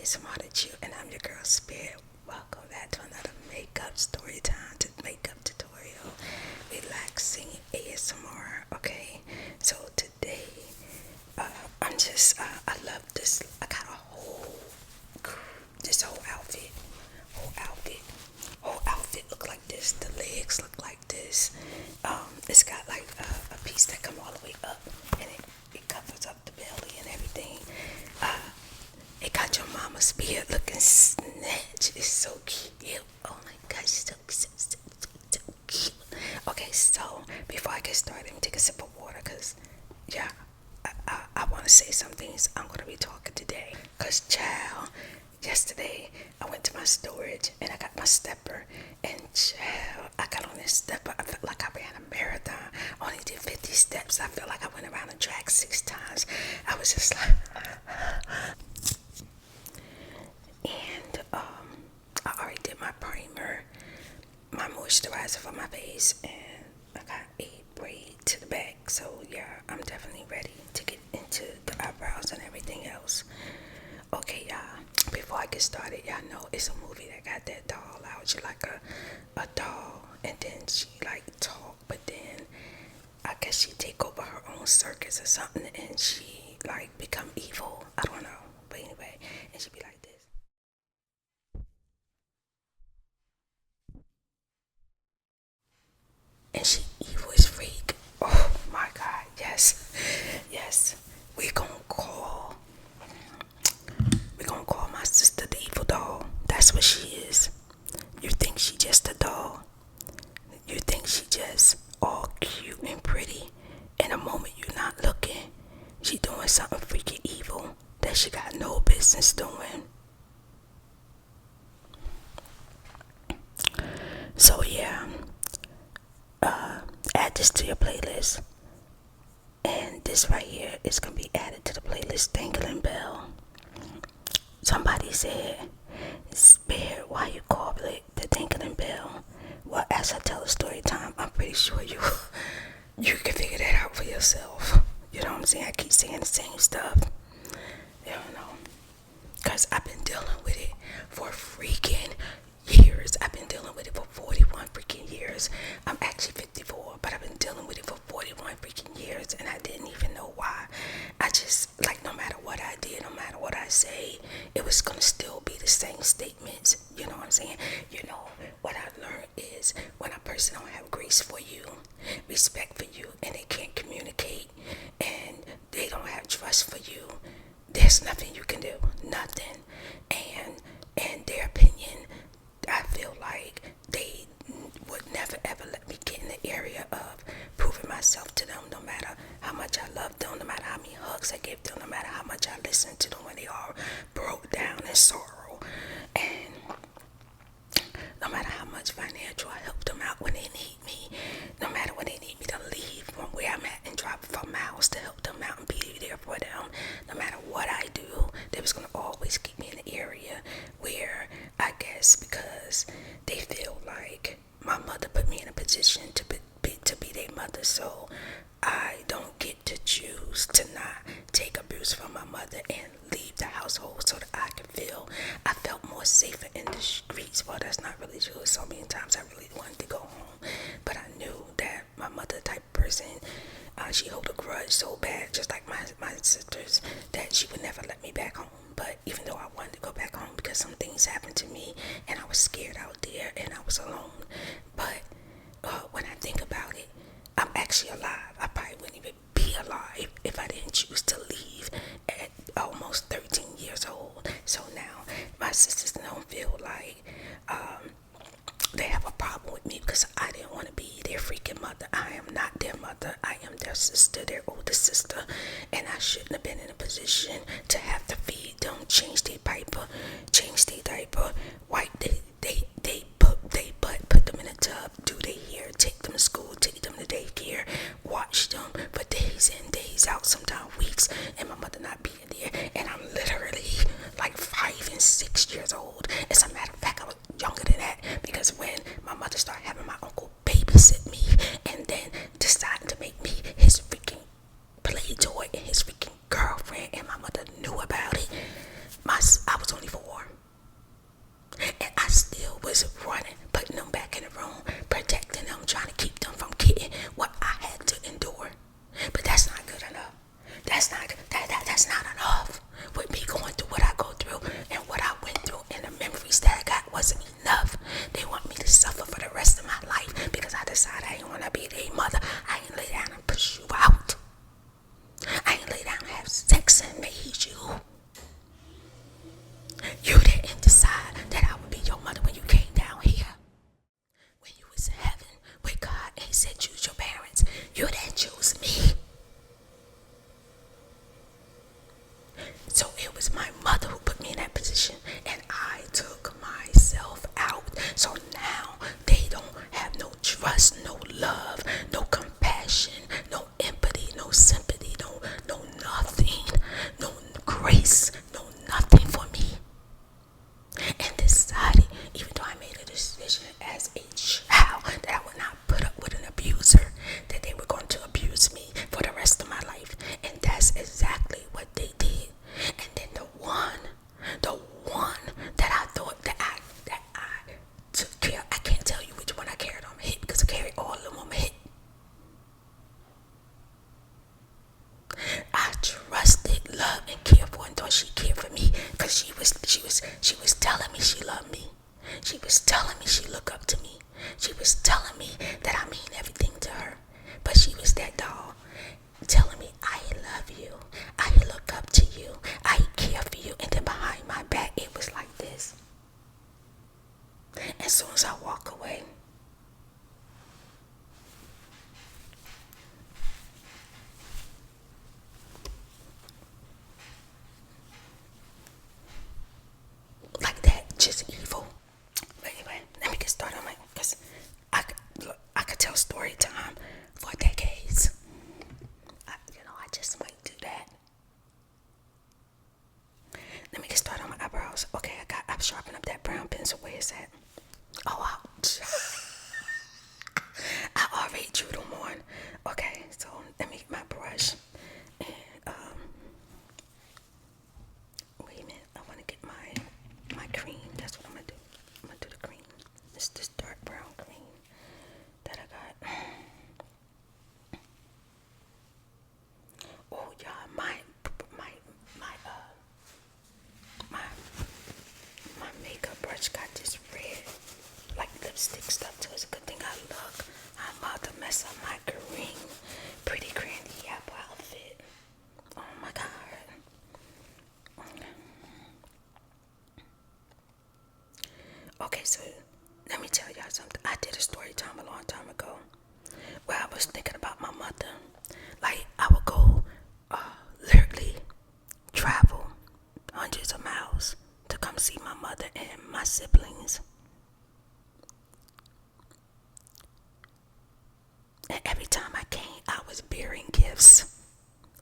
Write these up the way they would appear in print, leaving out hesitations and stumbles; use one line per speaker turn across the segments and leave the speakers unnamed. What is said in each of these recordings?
ASMRTheChew, and I'm your girl Spirit. Welcome back to another makeup story time, to makeup tutorial, relaxing ASMR. Okay, so today, I love this. I got this whole outfit look like this. The legs look like this. It's got like a piece that come all the way up, and it covers up the belly and everything. It got your mama's beard looking snatch. It's so cute. Oh my gosh, so cute. Okay, so before I get started, let me take a sip of water, cause yeah, I want to say some things. I'm gonna be talking today, cause child, yesterday I went to my storage and I got my stepper, and child, I got on this stepper. I felt like I ran a marathon. I only did 50 steps. I felt like I went around the track 6 times. I was just like, and I already did my primer, my moisturizer for my face, and I got a braid to the back. So yeah, I'm definitely ready to get into the eyebrows and everything else. Okay, y'all, before I get started, y'all know it's a movie that got that doll out. She like a doll, and then she like talk, but then I guess she take over her own circus or something, and she like become evil. I don't know, but anyway, and she be like this. And she evil as freak. Oh my god, yes, yes. We gonna call my sister the evil doll. That's what she is. You think she just a doll? You think she just all cute and pretty? In a moment you're not looking, she doing something freaking evil that she got no business doing. So yeah, add this to your playlist, and this right here is gonna be added to the playlist. Dangling Bell. Somebody said, "Spare, why you call it the Dangling Bell?" Well, as I tell the story time, I'm pretty sure you can figure that out for yourself. You know what I'm saying? I keep saying the same stuff. You don't know, cause I've been dealing with it for freaking years. I've been dealing with it for 41 freaking years. I'm actually 54, but I've been dealing with it for 41 freaking years, and I didn't even know why. I just, like, no matter what I did, no matter what I say, it was gonna still be the same statements. You know what I'm saying? You know, what I learned is when a person don't have grace for you, respect for you, and they can't communicate, and they don't have trust for you, there's nothing you can do. Nothing. And in their opinion, I feel like they would never ever let me get in the area of proving myself to them, no matter how much I love them, no matter how many hugs I give them, no matter how much I listen to them when they are broke down in sorrow, and no matter how much financial I help them out when they need me, no matter when they need me to leave from where I'm at and drive for miles to help them out and be there for them, no matter what I do, they was gonna always keep me in the area where, I guess because they feel like my mother put me in a position to be their mother, so I don't get to choose to not take abuse from my mother and leave the household so that I felt more safer in the streets. Well, that's not really true. So many times I really wanted to go home, but I knew that my mother type person, she hold a grudge so bad, just like my sisters, that she would never let me back home. But even though I wanted to go back home because some things happened to me and I was scared out there and I was alone, but when I think about it, I'm actually alive. I probably wouldn't even be alive if I didn't choose to leave at almost 13 years old. So now my sisters don't feel like they have a problem with me because I didn't want to be their freaking mother. I am not their mother. I am their sister, their older sister, and I shouldn't have been in a position to have to feed them, change their diaper, wipe they put them in a tub, do their hair, take them to school, take them to daycare, watch them for days and days out, sometimes weeks, and my mother not being there, and I'm literally like 5 and 6 years old. As a matter of fact, I was younger than that, because when my mother started having my uncle babysit me and then deciding to make me his freaking play toy and his freaking girlfriend, and my mother knew about it, I was only 4. So it was my mother who put me in that position, and I took myself out. So now they don't have no trust, no love, no compassion, no empathy, no sympathy, no nothing, no grace, no nothing for me. And decided, even though I made a decision as a child that I would not put up with an abuser, that they were going to abuse me for the rest of my life. And that's exactly what they did. And then the one that I thought that I took care of, I can't tell you which one I carried on my hip because I carried all of them on my hip. I trusted, loved, and cared for, and thought she cared for me because she was telling me she loved me. She was telling me she looked up to me. She was telling me that I mean everything to her. But she was that doll telling me, I love you, I look up to you, I care for you. And then behind my back, it was like this. As soon as I walk away, like that, just evil. But anyway, let me get started on it, because I could tell story time for decades. I just might do that. Let me get started on my eyebrows. Okay, I'm sharpening up that brown pencil. Where is that? Oh, I already drew them on. Okay, so let me get my brush. And, wait a minute. I want to get my cream. That's what I'm going to do. I'm going to do the cream. It's this dark brown cream that I got. Oh, y'all, my makeup brush got this red, like lipstick stuff to it. It's a good thing I look. I'm about to mess up my green, pretty grandy apple outfit. Oh my God. Okay, so let me tell y'all something. I did a story time a long time ago where I was thinking about my mother. Like, I would go literally travel hundreds of miles to come see my mother and my siblings. And every time I came, I was bearing gifts.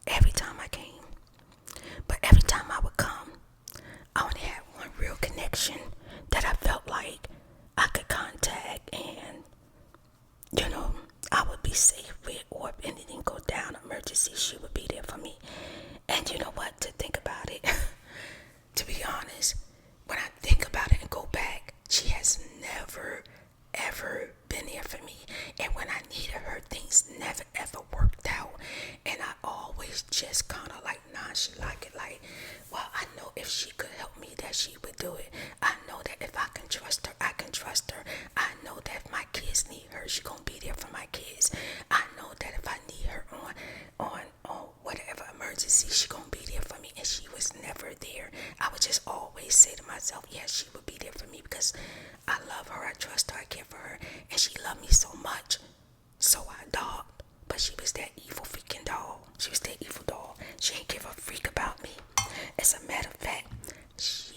Every time I came. But every time I would come, I only had one real connection that I felt like I could contact and, I would be safe with, or if anything go down, emergency, she would be there for me. And you know what, to think about it, to be honest, when I think about it and go back, she has never, ever been there for me. And when I needed her, things never, ever worked out. And I always just kind of like nonchalant it, like, well, I know if she could help me that she would do it. I know that if I can trust her, I can trust her. I know that if my kids need her, she gonna be there for my kids. I know that if I need her on whatever emergency, she gonna be there for me. And she was never there. I would just always say to myself, yes, she would be there for me because I love her, I trust her, I care for her, and she loved me so much. So I dogged, but she was that evil freaking doll. She was that evil doll. She ain't give a freak about me. As a matter of fact, she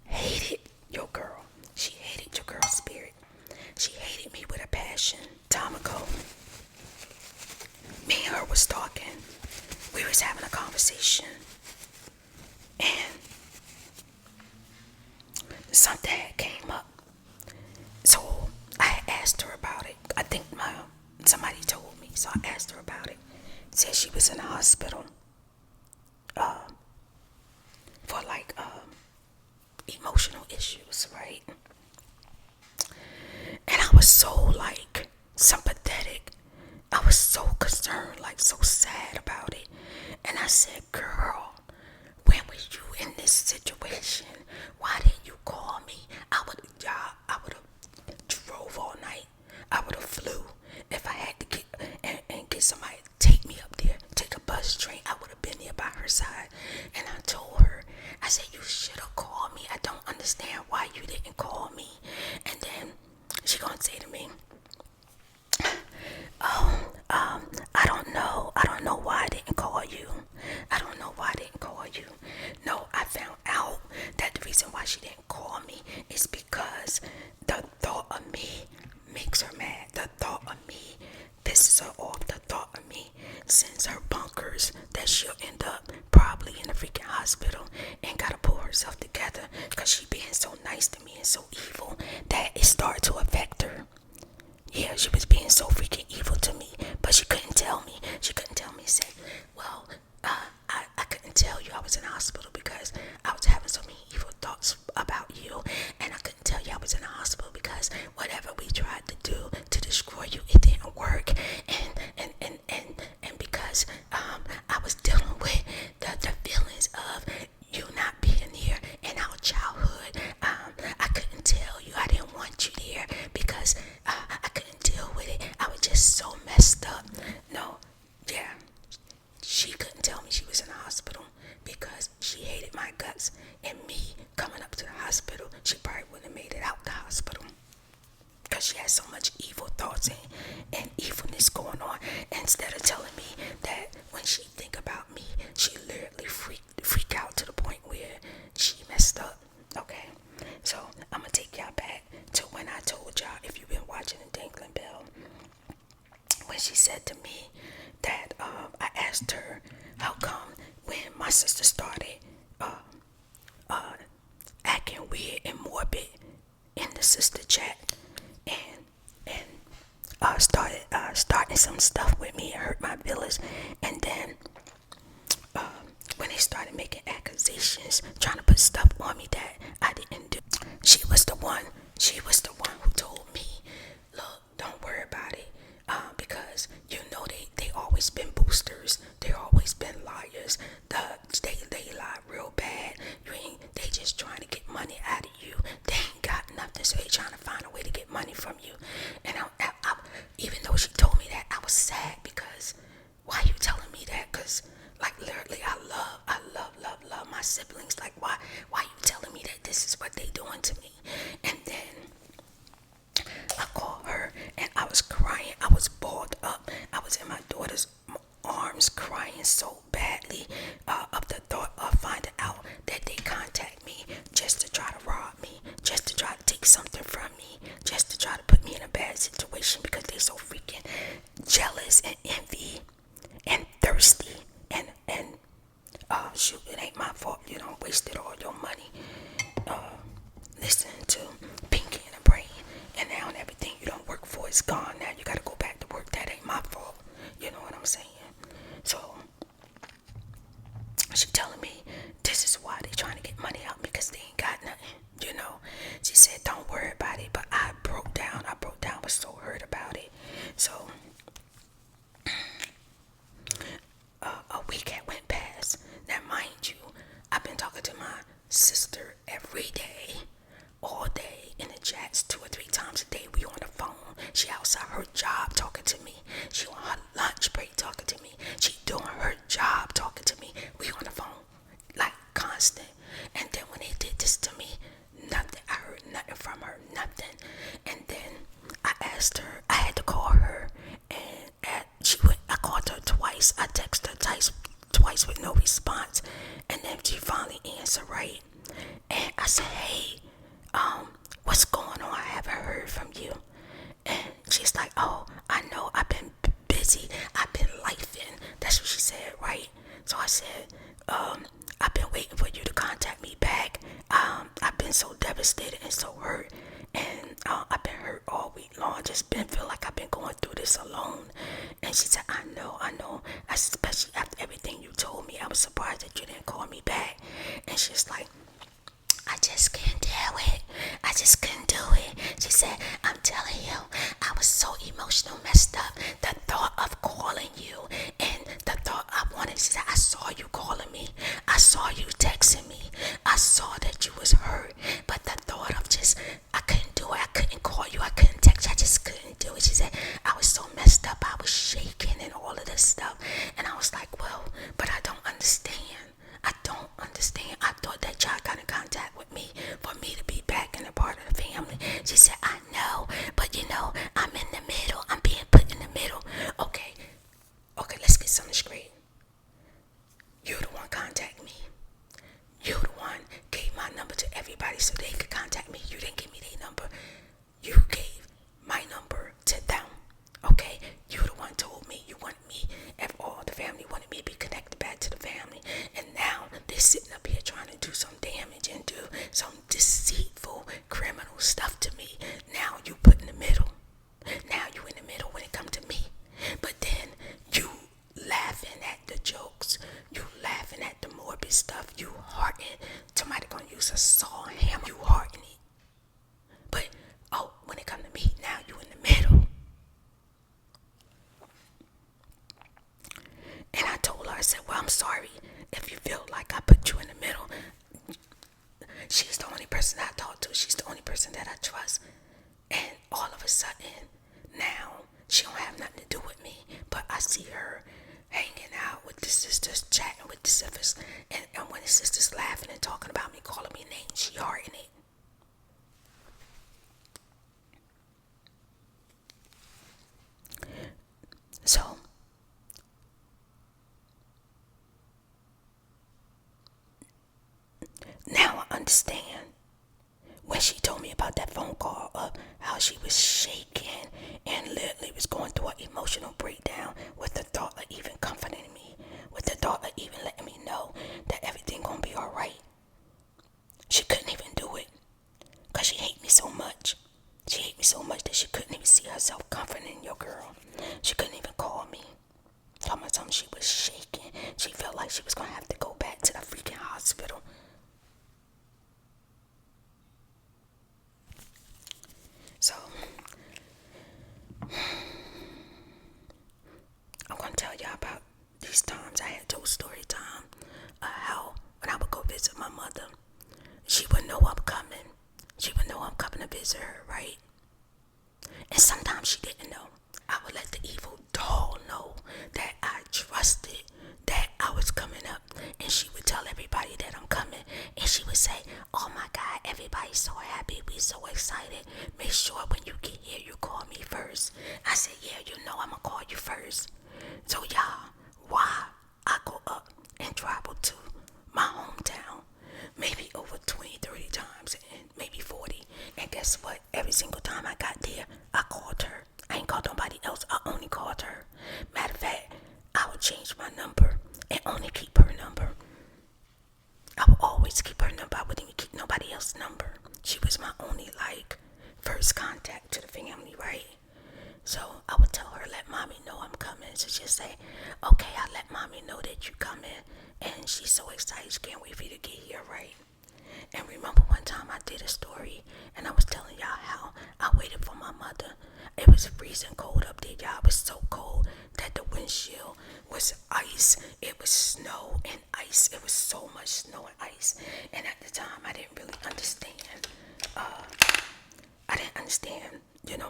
hated your girl. She hated your girl's spirit. She hated me with a passion. Time ago, me and her was talking. We was having a conversation, and something had came up. So I asked her about it. I think somebody told me, so I asked her about it. Said she was in the hospital for like emotional issues, right? And I was so like sympathetic. I was so concerned, like so sad about it. And I said, girl, when was you in this situation? Why didn't you call me? I would have drove all night. I would have flew if I had to get and get somebody to take me up there, take a bus, train. I would have been there by her side. And I told her, I said, you should have called me. I don't understand why you didn't call me. And then she gonna say to me, I don't know why I didn't call you. I don't know why I didn't call you. No, hospital and gotta pull herself together because she being so nice to me and so evil that it started to affect her. Yeah, she was being so freaking evil to me, but she couldn't tell me. She couldn't tell me. Said, well, I couldn't tell you I was in the hospital because I was having so many evil thoughts about you, and I couldn't tell you I was in the hospital because whatever we tried to do to destroy you, it didn't work, and because I was dealing with the feelings of you not being here in our childhood. I couldn't tell you. I didn't want you there because I couldn't deal with it. I was just so messed up. No, yeah. She couldn't tell me she was in the hospital because she hated my guts, and me coming up to the hospital, she probably wouldn't have made it out the hospital because she had so much evil thoughts and evilness going on. And instead of telling me that when she think about me, she literally freak out to the point where she messed up. Okay, so I'm gonna take y'all back to when I told y'all, if you've been watching the Dangling Bell, when she said to me that I asked her how come when my sister started acting weird and morbid in the sister chat and started starting some stuff with me and hurt my feelings, and then when they started making accusations, trying to put stuff on me that I didn't do, she was the one who told me, look, don't worry about it, because you know they always been boosters, they always been liars, they lie real bad, they just trying to get money out of you, they ain't got nothing, so they trying to find a way to get money from you. And I even though she told me that, I was sad because why you telling me that? Because like literally I love my siblings. Like why you telling me that this is what they doing to me? And then I called her and I was crying. I was balled up. I was in my daughter's arms crying so badly of the thought of finding out that they contact me just to try to rob me, just to try to take something from me, just to try to put me in a bad situation because they so freaking jealous and envy and thirsty and shoot, it ain't my fault you don't wasted all your money listening to Pinky and the Brain, and now everything you don't work for is gone. Now you gotta go back to work. That ain't my fault. You know what I'm saying? So she telling me this is why they trying to get money out because they ain't got nothing. You know, she said don't worry about it, but I broke down, was so hurt about it. So a week had went past. Now mind you, I've been talking to my sister every day, all day in the chats, 2 or 3 times a day. We on the phone. She outside her job talking to me. She on her lunch break talking to me. She doing her job talking to me. We on the phone like constant. And then when they did this to me, nothing. I heard nothing from her, nothing. And then I asked her. I had to call her, and I called her twice. I texted her twice with no response, and then she finally answered right. And I said, hey, what's going on? I haven't heard from you. And she's like, oh, I know, I've been busy, I've been lifing. That's what she said, right? So I said, I've been waiting for you to contact me back. I've been so devastated and so hurt, and I've been hurt all week long. Just feel like I've been going through this alone. And she said, I know, especially after everything you told me, I was surprised that you didn't call me back. And she's like, I just can't do it. I just couldn't do it. She said, I'm telling you, I was so emotional, messed up. The thought of calling you and the thought I wanted, she said, I saw you calling me. I saw you texting me. I saw that you was hurt. But the thought of just, I couldn't do it. I couldn't call you. I couldn't text you. I just couldn't do it. She said, I was so messed up. I was shaking and all of this stuff. And I was like, well, but I don't understand. I thought that y'all got in contact with me for me to be back in a part of the family. She said, I know, but you know, I'm in the middle. I'm being put in the middle. Okay, let's get something straight. You the one contact me. You the one gave my number to everybody so stuff, you harden. Somebody gonna use a saw and hammer, you harden it. But when it come to me, now you in the middle. And I told her, I said, well, I'm sorry if you feel like I put you in the middle. She's the only person I talk to. She's the only person that I trust. And all of a sudden, now, she don't have nothing to do with me. But I see her hanging out with the sisters, chatting with the sisters. And when the sisters laughing and talking about me, calling me names, she hardened it. So, now I understand when she told me about that phone call of how she was shaking and literally was going through an emotional breakdown with the thought of even comforting me, with the thought of even letting me know that everything gonna be alright. She couldn't even do it because she hate me so much. She hate me so much that she couldn't even see herself comforting your girl. She couldn't even call me. Talking about something, she was shaking. She felt like she was gonna have to go back to the freaking hospital. So, I'm gonna tell y'all about these times I had told story time. How when I would go visit my mother, she would know I'm coming. She would know I'm coming to visit her, right? And sometimes she didn't know. I would let the evil doll know that I trusted that I was coming up. And she would tell everybody that I'm coming. And she would say, oh my God, everybody's so happy. We so excited. Make sure when you get here, you call me first. I said, yeah, you know I'm going to call you first. So y'all, why I go up and travel to my hometown maybe over 20, 30 times and maybe 40. And guess what? Every single time I got there, I called her. I ain't called nobody else. I only called her. Matter of fact, I would change my number and only keep her number. I would always keep her number. I wouldn't even keep nobody else's number. She was my only, first contact to the family, right? So I would tell her, let mommy know I'm coming. So she'd say, okay, I'll let mommy know that you coming. And she's so excited. She can't wait for you to get here, right? And remember one time I did a story and I was telling y'all how I waited for my mother. It was freezing cold up there, y'all. It was so cold that the windshield was ice. It was snow and ice. It was so much snow and ice. And at the time, I didn't really understand.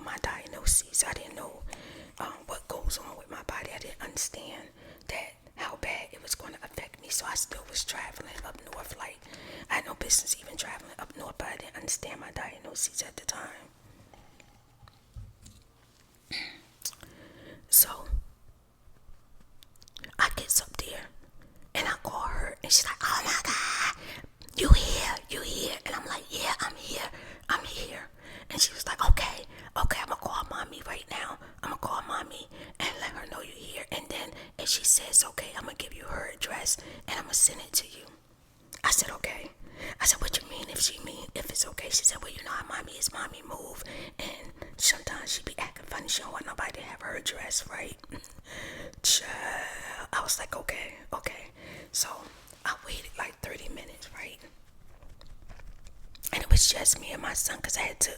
My diagnoses. I didn't know what goes on with my body. I didn't understand that how bad it was going to affect me. So I still was traveling up north. Like, I had no business even traveling up north, but I didn't understand my diagnoses at the time. So I gets up there and I call her and she's like, oh my God, you here. And I'm like, yeah, I'm here. And she was like, okay, I'm gonna call mommy right now. I'm gonna call mommy and let her know you're here. And then if she says, okay, I'm gonna give you her address and I'm gonna send it to you. I said, okay. I said, what you mean if it's okay? She said, well, you know how mommy is. Mommy move. And sometimes she be acting funny. She don't want nobody to have her address, right? I was like, okay. So I waited like 30 minutes, right? And it was just me and my son, because I had to,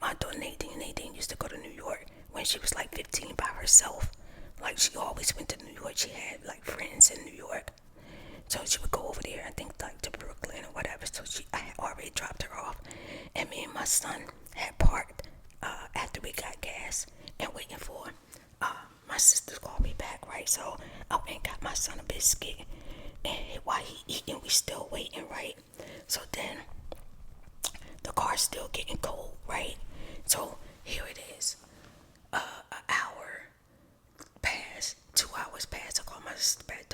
my daughter Nadine used to go to New York when she was like 15 by herself. Like, she always went to New York. She had like friends in New York. So she would go over there, I think, like to Brooklyn or whatever. So I had already dropped her off. And me and my son had parked after we got gas and waiting for my sister to call me back, right? So I went and got my son a biscuit. And while he eating, we still waiting, right? So then the car's still getting cold, right? So here it is. An hour passed, 2 hours passed. I called my sister back.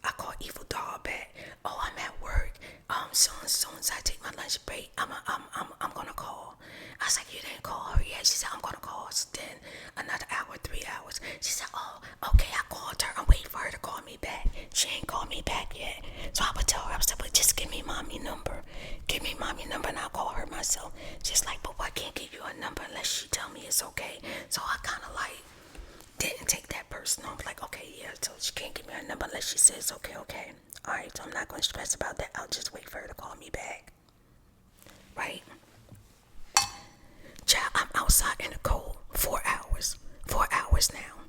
I called Evil Doll back. Oh, I'm at work. Soon as I take my lunch break, I'm gonna call. I was like, you didn't call her yet? She said, I'm gonna call. So then another hour, 3 hours. She said, oh, okay, I called her. I'm waiting for her to call me back. She ain't called me back yet. So I would tell her, I was like, but just give me mommy number. Give me mommy number and I'll call her myself. She's like, but I can't give you a number unless she tell me it's okay. So I kind of like didn't take that personal. I'm like, okay, yeah, so she can't give me her number unless she says, okay. Alright, so I'm not going to stress about that. I'll just wait for her to call me back. Right? Child, I'm outside in the cold 4 hours. 4 hours now.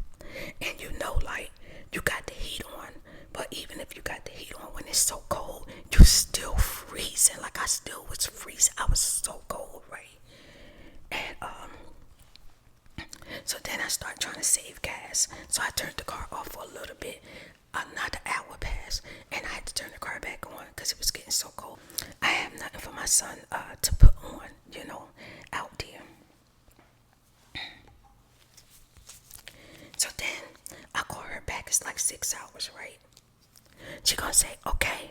And you know, like, you got the heat on. But even if you got the heat on when it's so cold, you still freezing. Like, I still was freezing. I was so cold, right? And, so then I started trying to save gas. So I turned the car off for a little bit. Another hour passed, and I had to turn the car back on because it was getting so cold. I have nothing for my son to put on, out there. So then I call her back. It's like 6 hours, right? She gonna say, okay,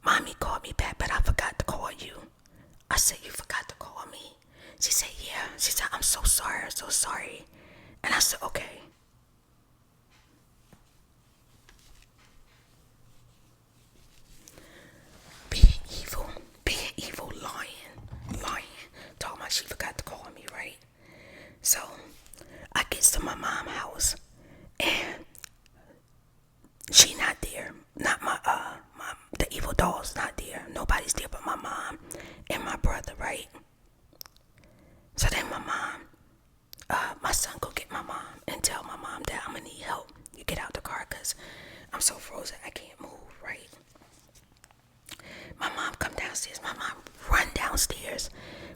mommy called me back, but I forgot to call you. I said, you forgot to call me? She said, yeah. She said, I'm so sorry. And I said, okay. Being evil, lying. Talking about she forgot to call me, right? So I get to my mom's house, and she not there. Not the evil doll's not there. Nobody's there but my mom and my brother, right? So then my son go get my mom and tell my mom that I'm gonna need help. You get out the car because I'm so frozen I can't move, right? My mom come downstairs. My mom run downstairs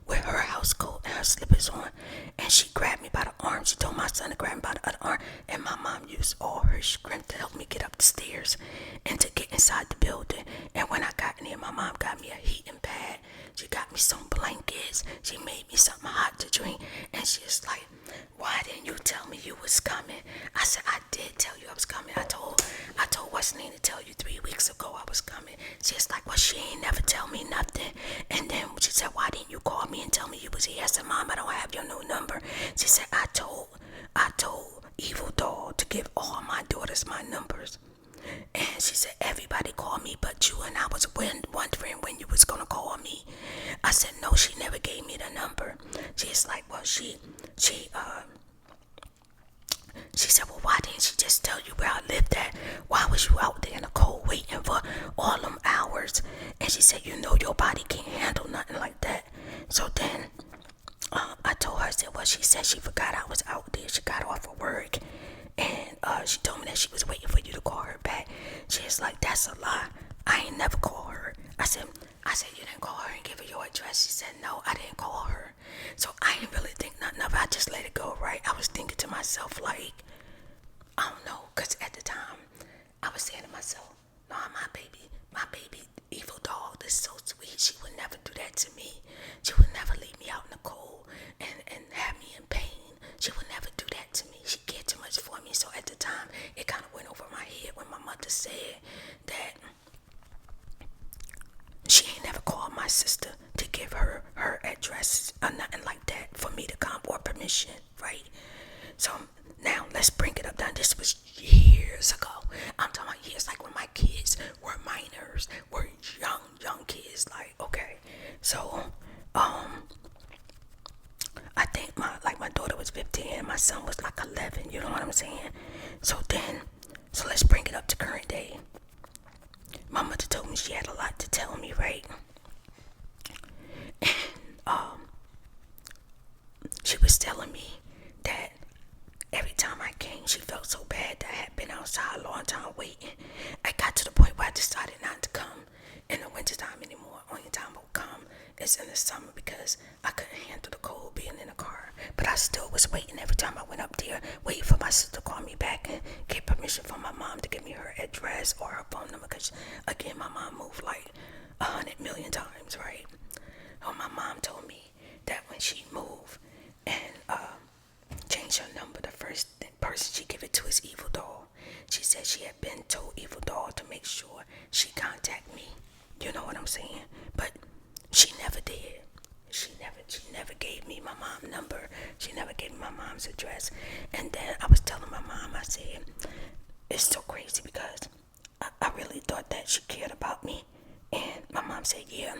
with her house coat and her slippers on, and she grabbed me by the arm. She told my son to grab me by the other arm, and my mom used all her strength to help me get up the stairs and to get inside the building. And when I got in there, my mom got me a heating pad. She got me some blankets. She made me something hot to drink, and she's like, why didn't you tell me you was coming? I said, I did tell you I was coming. I told what's name to tell you 3 weeks ago I was coming. She's like, well, she ain't never tell me nothing. And then she said, why didn't you call me and tell me you was here? I said, Mom, I don't have your new number. She said, I told Evil Doll to give all my daughters my numbers. And she said, everybody called me but you, and I was wondering when you was gonna call me. I said, no, she never gave me the number. She's like, well, she said, well, why didn't she just tell you where I lived at? Why was you out there in the cold waiting for all them hours? And she said, you know your body can't handle nothing like that. So then I told her, I said, well, she said she forgot I was out there. She got off of work, and she told me that she was waiting for you to call her back. She's like, that's a lie. I ain't never called her. I said, you didn't call her and give her your address? She said, no, I didn't call her. So I didn't really think nothing of it. I just let it go, right? I was thinking to myself, like, I don't know, because at the time, I was saying to myself, no, my baby evil doll is so sweet. She would never do that to me. She would never leave me out in the cold and have me in pain. She would never do that to me. She cared too much for me. So at the time, it kind of went over my head when my mother said that she ain't never called my sister to give her address or nothing like that for me to come, or permission, right? So now let's bring it up. Now this was years ago. I'm talking about years, like when my kids were minors, were young kids. Like, okay, so I think my daughter was 15 and my son was like 11. You know what I'm saying? So let's bring it up to current day. My mother told me she had a lot to tell me, right? And she was telling me that every time I came, she felt so bad that I had been outside a long time waiting. I got to the point where I decided not to come in the wintertime anymore. Only time I would come is in the summer because I couldn't handle the cold being in the car. But I still was waiting every time I went up there, waiting for my sister to call me back and get permission from my mom to give me her address or her phone number. Because, again, my mom moved like 100 million times, right? So my mom told me that when she moved and changed her number, the first person she gave it to is Evil Doll. She said she had been told Evil Doll to make sure she contact me. You know what I'm saying? But she never did. She never gave me my mom's number. She never gave me my mom's address. And then I was telling my mom, I said, it's so crazy because I really thought that she cared about me. And my mom said, yeah.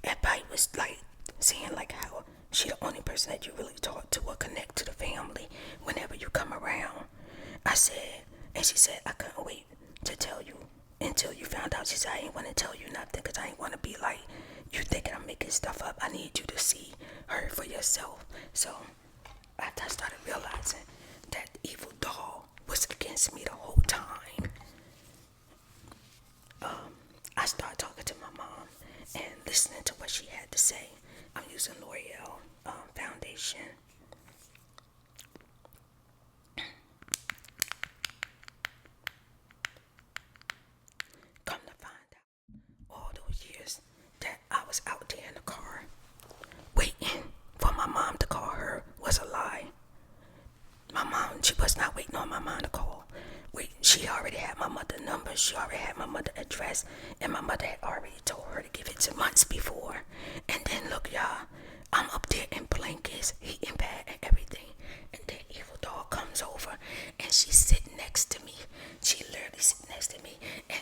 Everybody was like saying like how she the only person that you really talk to or connect to the family whenever you come around. I said, and she said, I couldn't wait to tell you until you found out. She said, I ain't want to tell you nothing because I ain't want to be like, you thinking I'm making stuff up. I need you to see her for yourself. So after I started realizing that the evil doll was against me the whole time, I started talking to my mom and listening to what she had to say. I'm using L'Oreal foundation. Come to find out, all those years that I was out there in the car waiting for my mom to call her was a lie. My mom, she was not waiting on my mom to call. She already had my mother's number, she already had my mother's address, and my mother had already told her to give it to months before. And then look, y'all, I'm up there in blankets, heating pad and everything, and that evil dog comes over and she's sitting next to me. She literally sitting next to me, and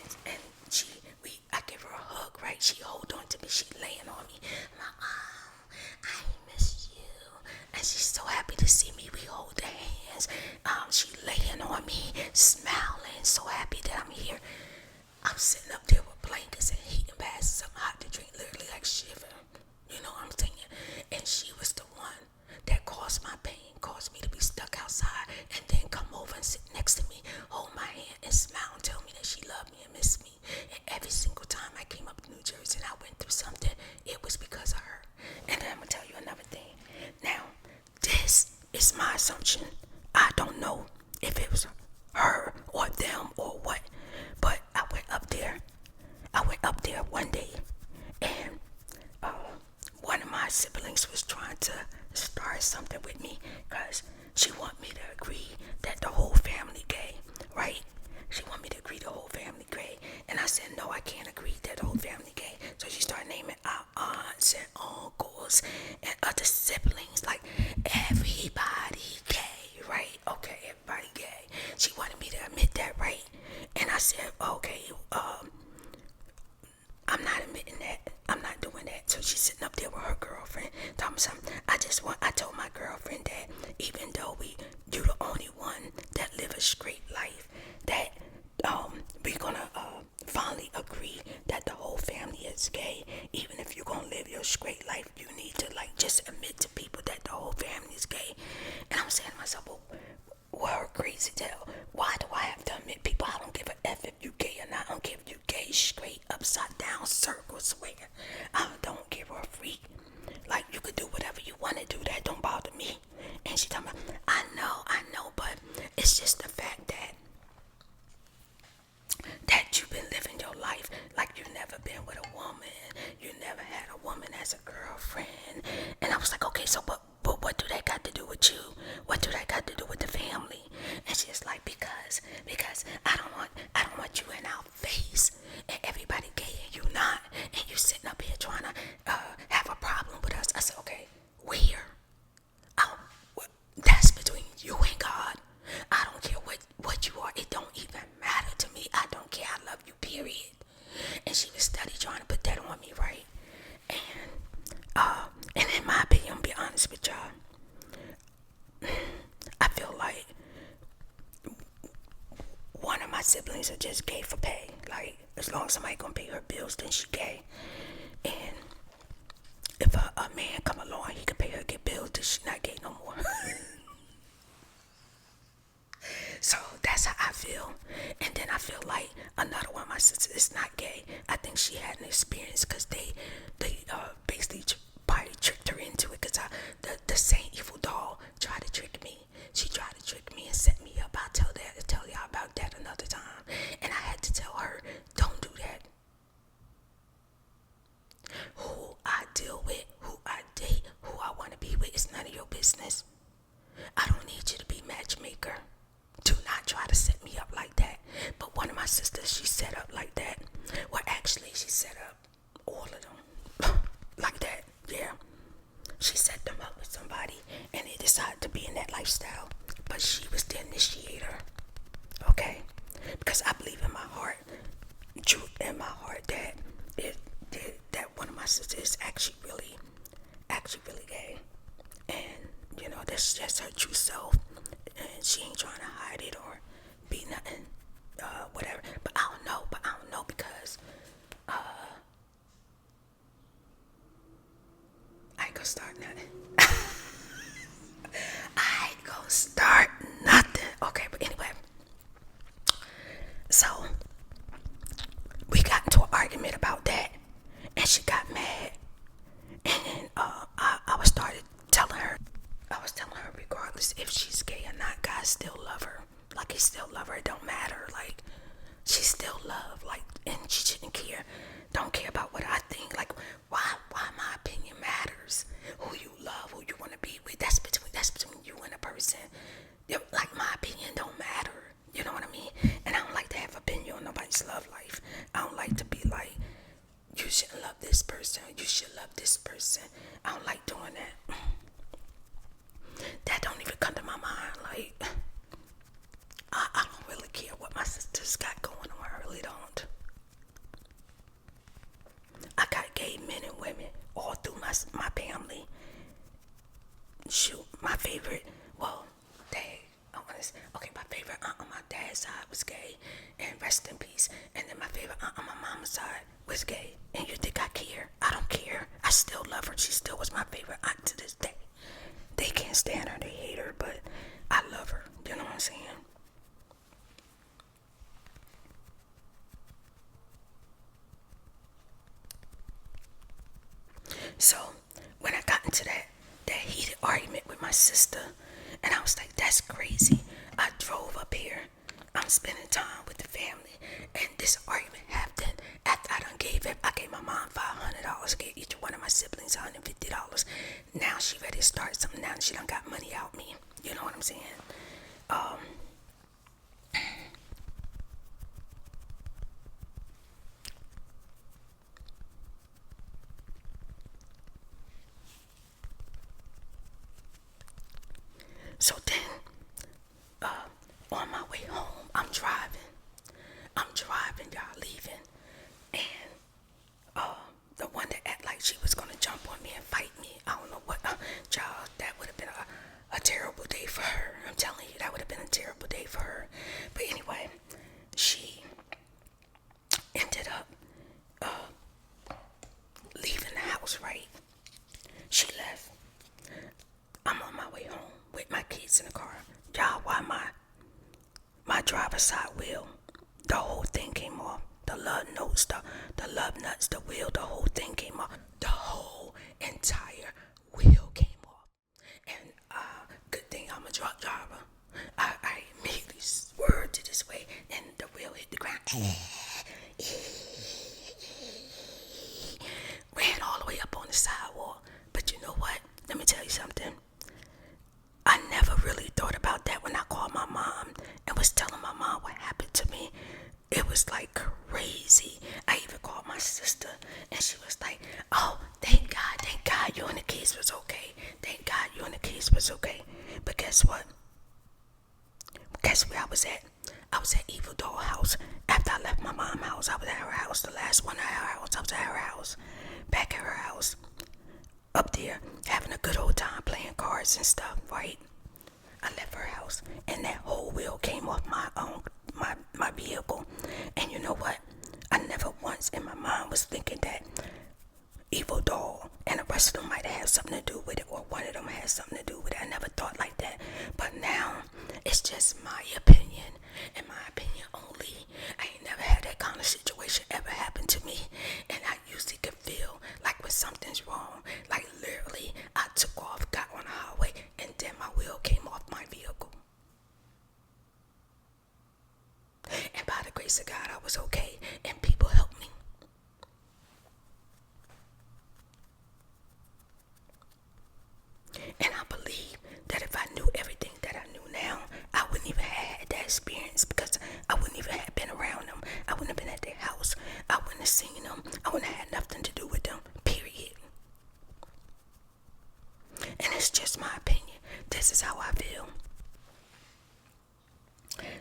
I give her a hug, right? She hold on to me, she laying on me. I miss you. And she's so happy to see me. We hold hands. She laying on me, smiling, so happy that I'm here. I'm sitting up there with blankets and heating pads, something hot to drink, literally like shiver. You know what I'm saying? And she was the one that caused my pain, caused me to be stuck outside, and then come over and sit next to me, hold my hand and smile and tell me that she loved me and missed me. And every single time I came up to New Jersey and I went through something, it was because of her. And then I'm going to tell you another thing. Now, this is my assumption. I don't know if it was her or them or what, but I went up there one day, and one of my siblings was trying to start something with me because she wanted me to agree that the whole family gay, right? She wanted me to agree the whole family gay, and I said, no, I can't agree that the whole family gay. So she started naming our aunts and uncles and other siblings, like everybody gay, right? Okay, everybody gay. She wanted me to admit that, right? And I said, okay, I'm not admitting that. I'm not doing that. So she's sitting up there with her girlfriend, talking me something. I told my girlfriend that even though you the only one that live a straight life, that we're gonna finally agree that the whole family is gay. Even if you're gonna live your straight life, you need to like just admit to people that the whole family is gay. And I'm saying to myself, well, crazy tell. Why do I have to admit people? I don't give a F if you gay or not. I don't care if you gay, straight, upside down, circle, square. I don't give a freak. Like, you could do whatever you want to do. That don't bother me. And she talking about, I know, but it's just the fact that you've been living your life like you've never been with a woman. You never had a woman as a girlfriend. And I was like, okay, so but what do that got to do with you? What do that got to do with the family? And she's like, because I don't want you in our face and everybody gay and you not, and you sitting up here trying to have a problem with us. I said, okay, where? That's between you and God. I don't care what you are. It don't even matter to me. I don't care. I love you, period. And she was steady trying to put that on me, right? And in my opinion, I'm be honest with y'all, I feel like one of my siblings are just gay for pay. Like, as long as somebody gonna pay her bills, then she gay. And if a man come along, he can pay her get bills, then she not gay no more. So that's how I feel. And then I feel like another one of my sisters is not gay. I think she had an experience because they basically probably tricked her into it, because the same evil doll tried to trick me. She tried to trick me and set me up. I'll tell y'all about that another time. And I had to tell her, don't do that. Who I deal with, who I date, who I want to be with, is none of your business. I don't need you to be matchmaker. Do not try to set me up like that. But one of my sisters, she set up like that. Well, actually, she set up all of them like that. Yeah. She set them up with somebody and they decided to be in that lifestyle. But she was the initiator. Okay? Because I believe in my heart, truth in my heart, that that one of my sisters is actually really gay. she ain't trying to hide it or be nothing, whatever. But I don't know because I ain't gonna start nothing. I ain't gonna start nothing. Okay, but anyway, so we got into an argument about that, and she got mad, and then I was telling her, regardless if she's gay or not, guys still love her. Like, he still love her. It don't matter. Like, she still love. Like, and she shouldn't care. Don't care about what I think. Like, why my opinion matters? Who you love, who you want to be with. That's between you and a person. Like, my opinion don't matter. You know what I mean? And I don't like to have opinion on nobody's love life. I don't like to be like, you shouldn't love this person. You should love this person. I don't like doing that. That don't even come to my mind. Like, I don't really care what my sisters got going on. I really don't. I got gay men and women all through my family. Shoot, my favorite, well, okay, my favorite aunt on my dad's side was gay, and rest in peace. And then my favorite aunt on my mama's side was gay. And you think I care? I don't care. I still love her. She still was my favorite aunt to this day. They can't stand her, they hate her, but I love her. You know what I'm saying? So when I got into that heated argument with my sister, and I was like, that's crazy. I drove up here. I'm spending time with the family, and this argument happened after I gave my mom $500, gave each one of my siblings $150. Now she ready to start something. Now she done got money out me. You know what I'm saying? So then, on my way home, I'm driving, y'all, leaving, and the one that act like she was gonna jump on me and fight me, I don't know what, y'all, that would have been a terrible day for her. I'm telling you, that would have been a terrible day for her. But anyway, she ended up leaving the house, right? She left. I'm on my way home with my kids in the car. Y'all, why my driver's side wheel, the whole thing came off. The lug nuts, the lug nuts, the wheel, the whole thing came off. The whole entire wheel came off. And good thing I'm a truck driver. I immediately swerved to this way, and the wheel hit the ground. Ran all the way up on the sidewalk. But you know what? Let me tell you something. I never really thought about that when I called my mom and was telling my mom what happened to me. It was like crazy. I even called my sister, and she was like, oh, thank God you and the kids was okay. Thank God you and the kids was okay. But guess what? Guess where I was at? I was at Evil Doll house. After I left my mom's house, I was at her house. The last one at her house, I was at her house. Back at her house. Up there, having a good old time playing cards and stuff, right? I left her house, and that whole wheel came off my vehicle. And you know what? I never once in my mind was thinking that Evil Doll and the rest of them might have something to do with it, or one of them has something to do with it. I never thought like that. But now, it's just my opinion, and my opinion only. I ain't never had that kind of situation ever happen to me. And I usually can feel like when something's wrong. Like literally, I took off, got on the highway, and then my wheel came off my vehicle. And by the grace of God, I was okay, and people helped me. And I believe that if I knew everything that I knew now, I wouldn't even have had that experience, because I wouldn't even have been around them. I wouldn't have been at their house. I wouldn't have seen them. I wouldn't have had nothing to do with them, period. And it's just my opinion. This is how I feel.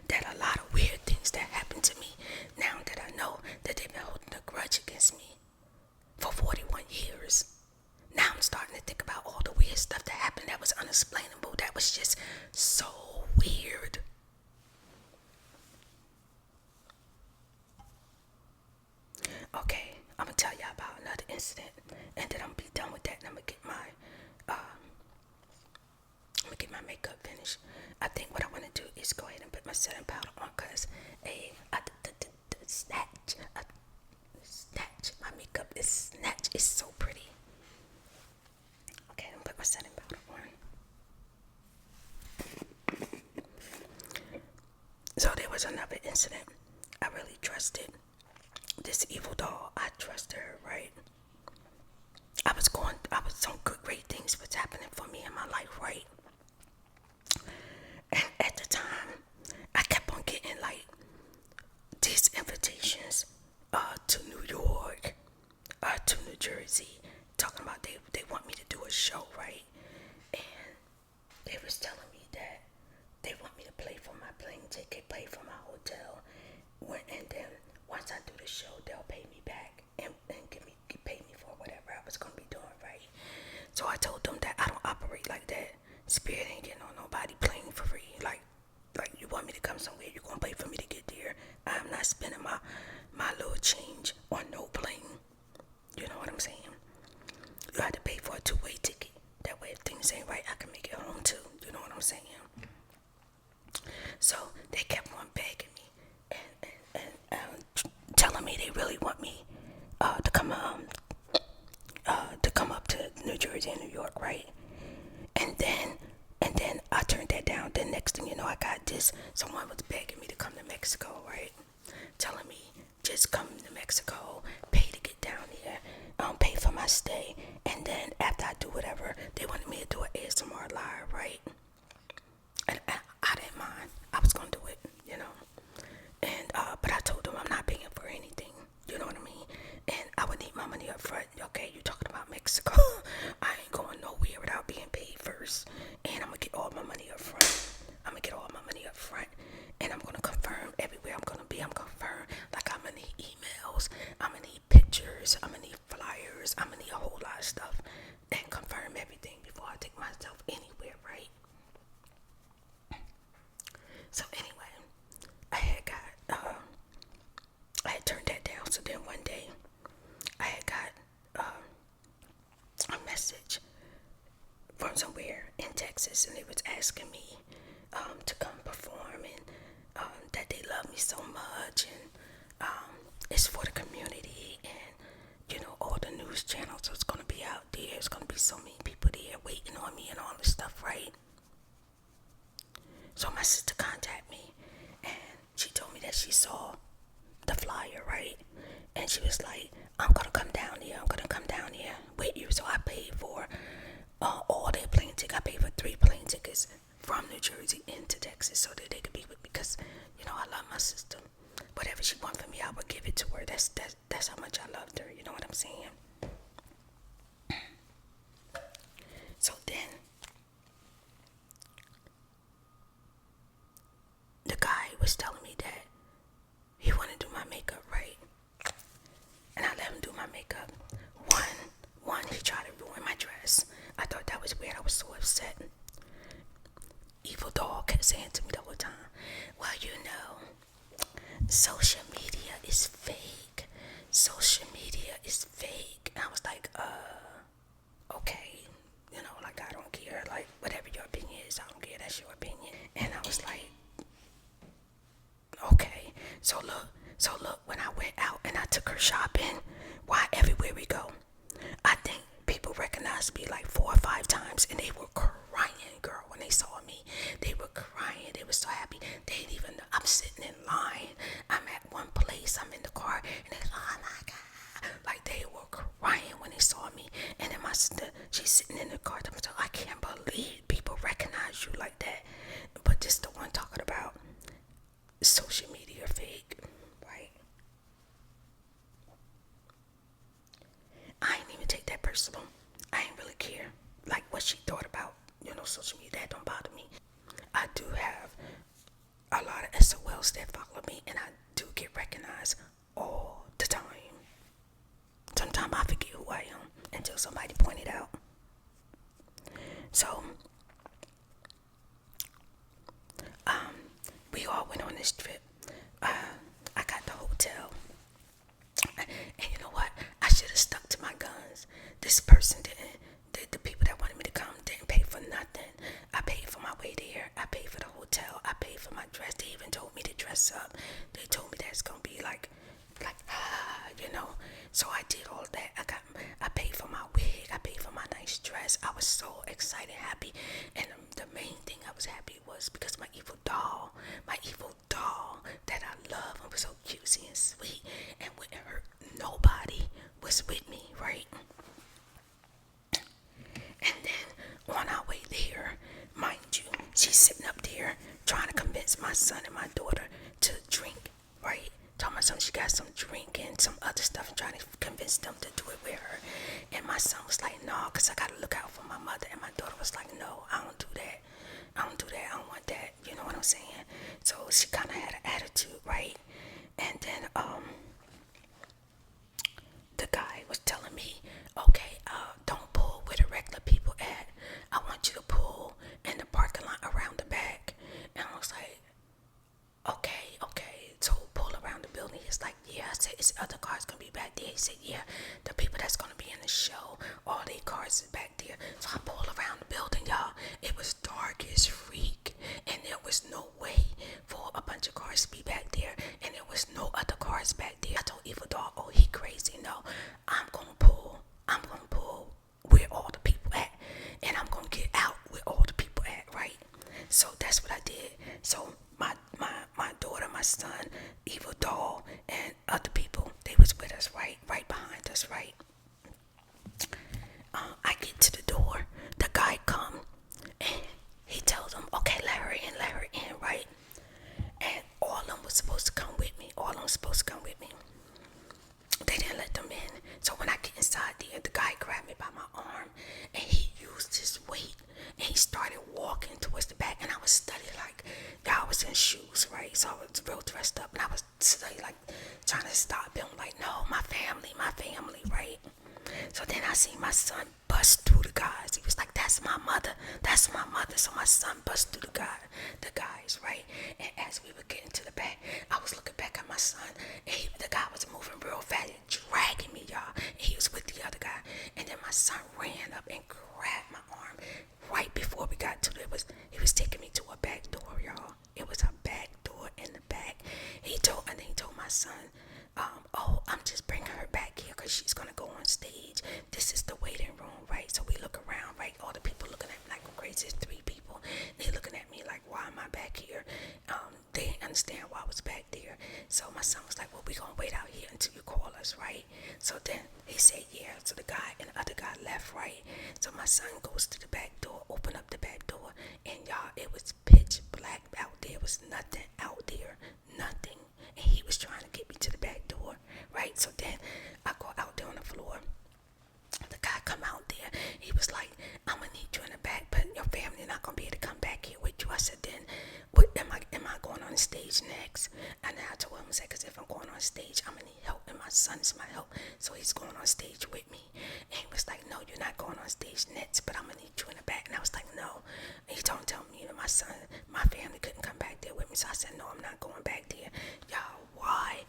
That a lot of weird things that happened to me, now that I know that they've been holding a grudge against me for 41 years. Now I'm starting to think about all the weird stuff that happened that was unexplainable, that was just so weird. Okay, I'm gonna tell y'all about another incident, and then I'm gonna be done with that, and I'm gonna get my makeup finished. I think what I want to do is go ahead and put my setting powder on, cause snatch. My makeup is snatch. It's so pretty. Okay, I'm gonna put my setting powder on. So there was another incident. I really trusted this evil doll. I trusted her, right? Some great things was happening for me in my life, right? And at the time, I kept on getting like these invitations to New York, to New Jersey, talking about they want me to do a show, right? And they was telling me that they want me to pay for my plane ticket, pay for my hotel, and then once I do the show, they'll pay me back and pay me for whatever I was gonna be doing, right? So I told them that I don't operate like that. Spirit ain't getting on nobody playing for free. Like you want me to come somewhere, you're gonna pay for me to get there. I'm not spending my little change on no plane. You know what I'm saying? You have to pay for a two-way ticket. That way, if things ain't right, I can make it home too. You know what I'm saying? So they kept on begging me and telling me they really want me to come up to New Jersey and New York, right? And then I turned that down. Then next thing you know, I got this. Someone was begging me to come to Mexico, right? Telling me just come to Mexico, pay to get down here, pay for my stay, and then after I do whatever, they wanted me to do an ASMR live, right? And I didn't mind. I was gonna do it, you know. And but I told them I'm not paying for anything. You know what I mean? And I would need my money up front. Okay, you talking about Mexico? I ain't going nowhere without being paid first. And I'm gonna get all my money up front. And I'm gonna confirm everywhere I'm gonna be. I'm confirmed. Like I'm gonna need emails. I'm gonna need pictures. I'm gonna need flyers. I'm gonna need a whole lot of stuff. And confirm everything before I take myself anywhere, right? So anyway, I had turned that down. So then one day, I had got a message from somewhere in Texas, and they was asking me to come perform, and that they love me so much, and it's for the community, and you know, all the news channels is gonna be out there. It's gonna be so many people there waiting on me and all this stuff, right? So my sister contacted me, and she told me that she saw the flyer, right? And she was like, I'm gonna come down here with you. So I paid for all their plane tickets. I paid for 3 plane tickets from New Jersey into Texas so that they could be with me, because you know I love my sister. Whatever she wanted from me, I would give it to her. That's how much I loved her. You know what I'm saying? So then the guy was telling me that he wanted to do my makeup, right? And I let him do my makeup. One, he tried to ruin my dress. I thought that was weird. I was so upset. Evil dog kept saying to me the whole time, well, you know, social media is fake. Social media is fake. And I was like, okay. You know, like, I don't care. Like, whatever your opinion is, I don't care. That's your opinion. And I was like, okay. So look, when I went out and I took her shopping, why everywhere we go, I think people recognized me like 4 or 5 times, and they were crying, girl, when they saw me. They were crying. They were so happy. They didn't even know. I'm sitting in line. I'm at one place. I'm in the car, and they're like, oh my God. Like, they were crying when they saw me. And then my sister, she's sitting in the car. I can't believe people recognize you like that. But this the one talking about social media fake, right? I ain't even take that personal. I ain't really care like what she thought about, you know, social media. That don't bother me. I do have a lot of SOLs that follow me, and I do get recognized all the time. Sometimes I forget who I am until somebody point it out. So we all went on this trip. I got the hotel, and excited, happy. And the main thing I was happy was because my evil doll that I love and was so cutesy and sweet and wouldn't hurt nobody was with me, right? And then on our way there, mind you, she's sitting up there trying to convince my son and my daughter to drink, right? Told my son she got some drink and some other stuff and trying to convince them to do it with her. And my son was like, no, because I got to look out for my mother. And my daughter was like, no, I don't do that. I don't want that. You know what I'm saying? So she kind of had an attitude, right? And then, the guy was telling me, okay, don't pull where the regular people at. I want you to pull in the parking lot around the back. And I was like, okay. So pull around the building. He's like, yeah. I said, is other cars gonna be back there? He said, yeah. The people that's gonna be in the show, all their cars is back there. So I pulled around the building, y'all. It was dark as freak, and there was no way for a bunch of cars to be back there, and there was no other cars back there. I told Evil Dog, oh, he crazy. No, I'm gonna pull where all the people at, and I'm gonna get out where all the people at, right? So that's what I did. So my daughter, my son, Evil Doll, and other people, they was with us, right behind us, right? I get to the door, the guy come, and he tells them, okay, let her in, right? And all of them was supposed to come with me. They didn't let them in. So when I get inside there, the guy grabbed me by my arm, and he used his weight, and he started walking towards the back, and I was studying like, I was in shoes, right? So I was real dressed up, and I was studying like, trying to stop him, like, no, my family, right? So then I see my son bust through the guys. He was like, that's my mother. So my son bust through the guys, right? And as we were getting to the back, I was looking back at my son, and the guy was moving real fast and dragging me, y'all. And he was with the other guy. And then my son ran up and grabbed my arm right before we got to it. He was taking me to a back door, y'all. It was a back door in the back. He told my son, oh, I'm just bringing her back here because she's going to go on stage. This is the waiting room, right? So we look around, right? All the people looking at me like I'm crazy. There's 3 people. They looking at me like, why am I back here? They didn't understand why I was back there. So my son was like, well, we going to wait out here until you call us, right? So then he said, yeah. So the guy and the other guy left, right? So my son goes to the back door, open up the back door, and y'all, it was pitch black out there. There was nothing out there, nothing. And he was trying to get me to the back door, right? So then I go out there on the floor. The guy come out there. He was like, I'm gonna need you in the back, but your family not gonna be able to come back here with you. I said, then what am I going on the stage next? And I told him, I said, because if I'm going on stage, I'm gonna need help, and my son's my help, so he's going on stage with me. And he was like, no, you're not going on stage next, but I'm gonna need you in the back. And I was like, no. And he don't tell me that my son, my family couldn't come back there with me. So I said, no, I'm not going back there. Y'all, why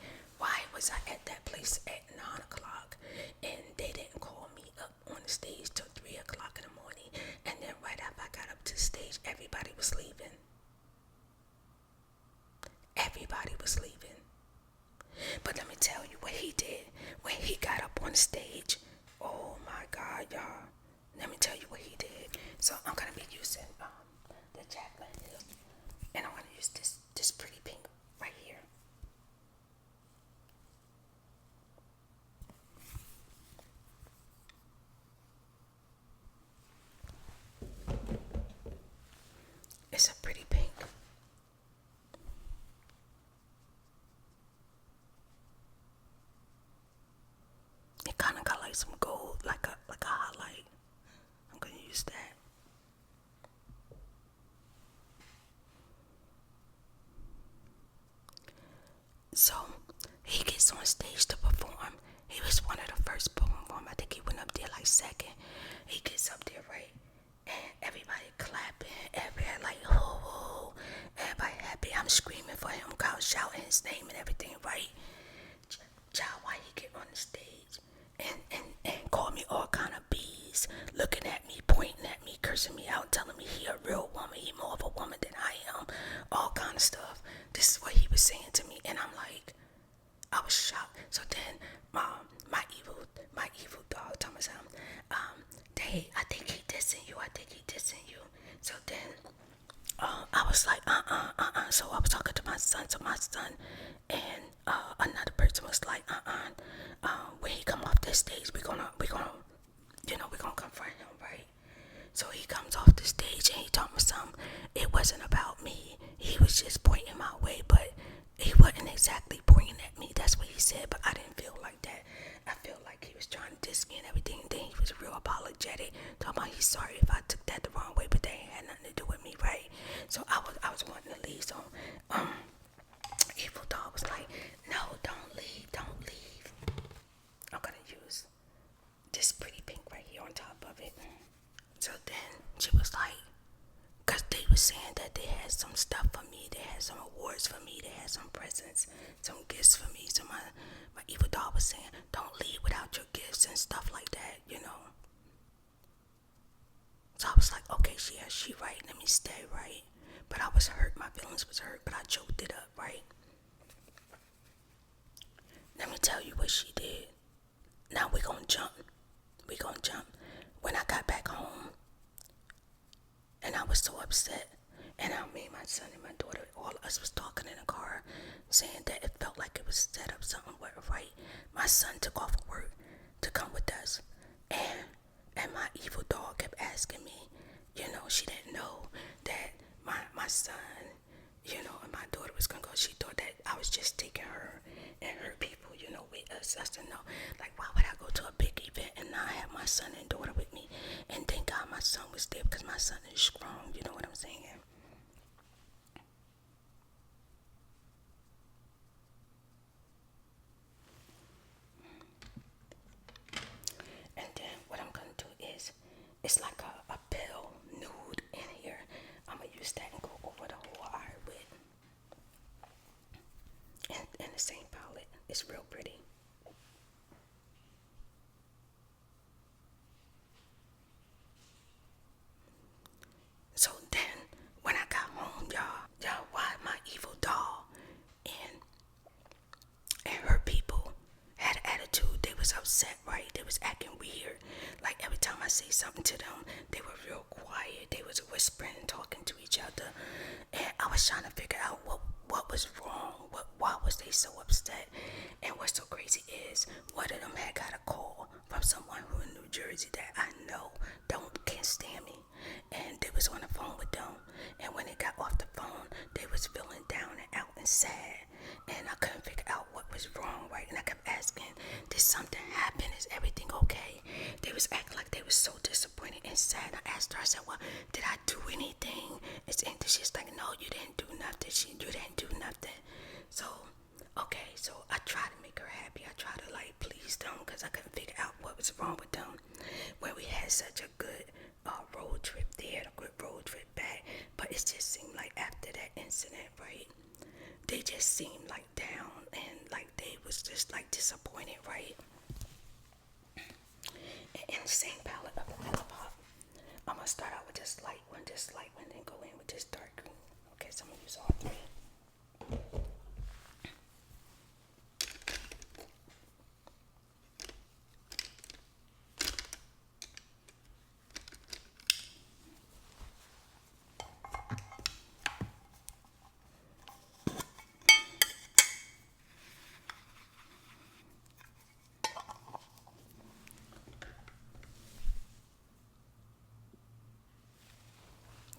was I at that place at 9 o'clock and they didn't call me up on the stage till 3 o'clock in the morning? And then right after I got up to the stage, everybody was leaving. But let me tell you what he did when he got up on the stage. Oh my God, y'all. Let me tell you what he did. So I'm going to be using the Jalepeno, and I'm going to use this pretty pink right here. It's a pretty pink. It kind of got like some gold, like a highlight. I'm gonna use that. So he gets on stage to perform. He was one of the first to perform. I think he went up there like second. He gets up there, right? And everybody clapping, everybody like, ho, ho. Everybody happy. I'm screaming for him, shouting his name and everything, right? Child, why he get on the stage and call me all kind of bees, looking at me, pointing at me, cursing me out, telling me he a real woman, he more of a woman than I am, all kind of stuff. This is what he was saying to me, and I'm like, I was shocked. So then my evil dog told me something. I think he dissing So I was talking to my son. So my son and another person was like, when he come off this stage, we're gonna confront him, right? So he comes off the stage and he told me something. It wasn't about me. He was just pointing my way, but he wasn't exactly pointing at me. That's what he said, but I didn't feel like that. I felt like he was trying to diss me and everything. And then he was real apologetic, talking about he's sorry if I took that the wrong way, but that ain't had nothing to do with me, right? So I was wanting to leave. So Evil Dog was like, no, don't leave, don't leave. I'm gonna use this pretty pink right here on top of it. So then she was like, because they were saying that they had some stuff for me, they had some awards for me, they had some presents, some gifts for me. So my evil dog was saying, don't leave without your gifts and stuff like that, you know. So I was like, okay, she right, let me stay, right? But I was hurt, my feelings was hurt, but I choked it up, right? Let me tell you what she did. Now we're gonna jump. When I got back home, and I was so upset, and me, my son, and my daughter, all of us was talking in the car, saying that it felt like it was set up something right. My son took off of work to come with us, and my evil dog kept asking me, you know, she didn't know that my son, you know, and my daughter was gonna go. She thought that I was just taking her and her people, you know, with us to know, like, why would I go to a big event and not have my son and daughter with me? And thank God my son was there, because my son is strong, you know what I'm saying? And then what I'm gonna do is, it's like a pale nude in here. I'm gonna use that and go over the whole eye with. And the same palette. It's real pretty. So then, when I got home, y'all, why my evil doll and her people had an attitude. They was upset, right? They was acting weird. Like every time I say something to them, they were real quiet. They was whispering and talking to each other. And I was trying to figure out what was wrong. Why was they so upset? And what's so crazy is one of them had got a call from someone who in New Jersey that I know can't stand me. And they was on the phone with them. And when they got off the phone, they was feeling down and out and sad. And I couldn't figure out what was wrong, right? And I kept asking, did something happen? Is everything okay? They was acting like they was so disappointed and sad. I asked her, I said, well, did I do anything? And she's like, no, you didn't do nothing. You didn't do nothing. So, okay, so I tried to make her happy. I tried to like please them, because I couldn't figure out what was wrong with them. When we had such a good road trip there, a good road trip back. But it just seemed like after that incident, right, they just seemed like down and like they was just like disappointed, right? And in the same palette of the Mellow Pop, I'm gonna start out with this light one, then go in with this dark green. Okay, so I'm gonna use all three.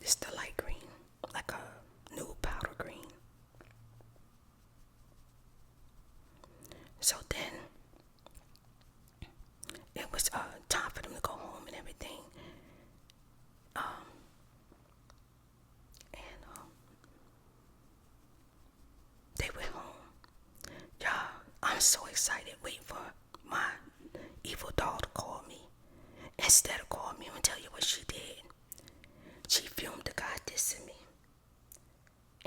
It's the light green, like a nude powder green. So then it was time for them to go home and everything. They went home. Y'all, I'm so excited waiting for my evil doll to call me. Instead of calling me, I'm gonna tell you what she did. She filmed the guy dissing me.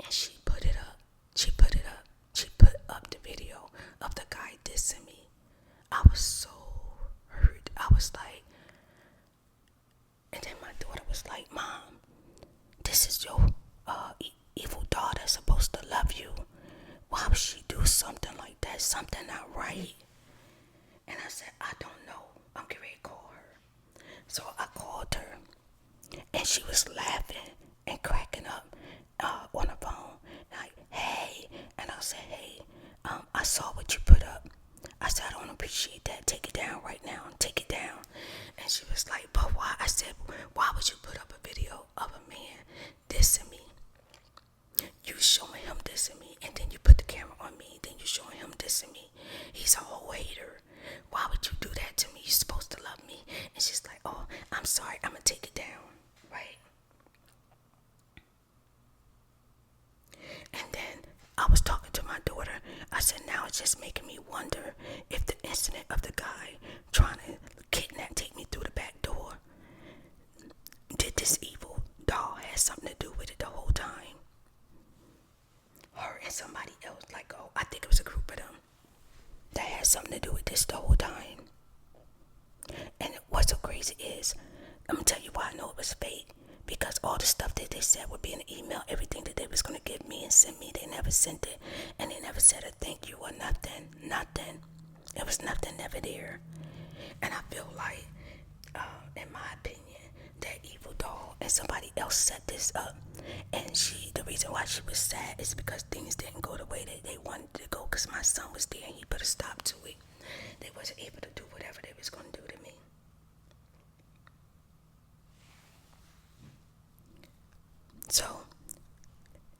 And she put it up. She put up the video of the guy dissing me. I was so hurt. I was like, and then my daughter was like, Mom, this is your evil daughter supposed to love you. Why would she do something like that? Something not right. And I said, I don't know. I'm getting ready to call her. So I called her, and she was laughing and cracking up on the phone. And I I said, hey, I saw what you put up. I said, I don't appreciate that. Take it down right now. Take it down. And she was like, but why? I said, why would you put up a video of a man dissing me? You showing him dissing me, and then you put the camera on me, then you showing him dissing me. He's a whole hater. Why would you do that to me? You're supposed to love me. And she's like, oh, I'm sorry. I'm going to take it down. Right? And then I was talking to my daughter. I said, now it's just making me wonder if the incident of the guy trying to take me through the back door, did this evil doll have something to do with it the whole time? Her and somebody else, like, oh, I think it was a group of them that had something to do with this the whole time. And what's so crazy is, I'm gonna tell you why I know it was fake. Because all the stuff that they said would be in an email, everything that they was gonna give me and send me, they never sent it. And they never said a thank you or nothing. Nothing. It was nothing ever there. And I feel like, in my opinion, that evil doll and somebody else set this up. And the reason why she was sad is because things didn't go the way that they wanted to go. Because my son was there and he put a stop to it. They wasn't able to do whatever they was gonna do to me. So,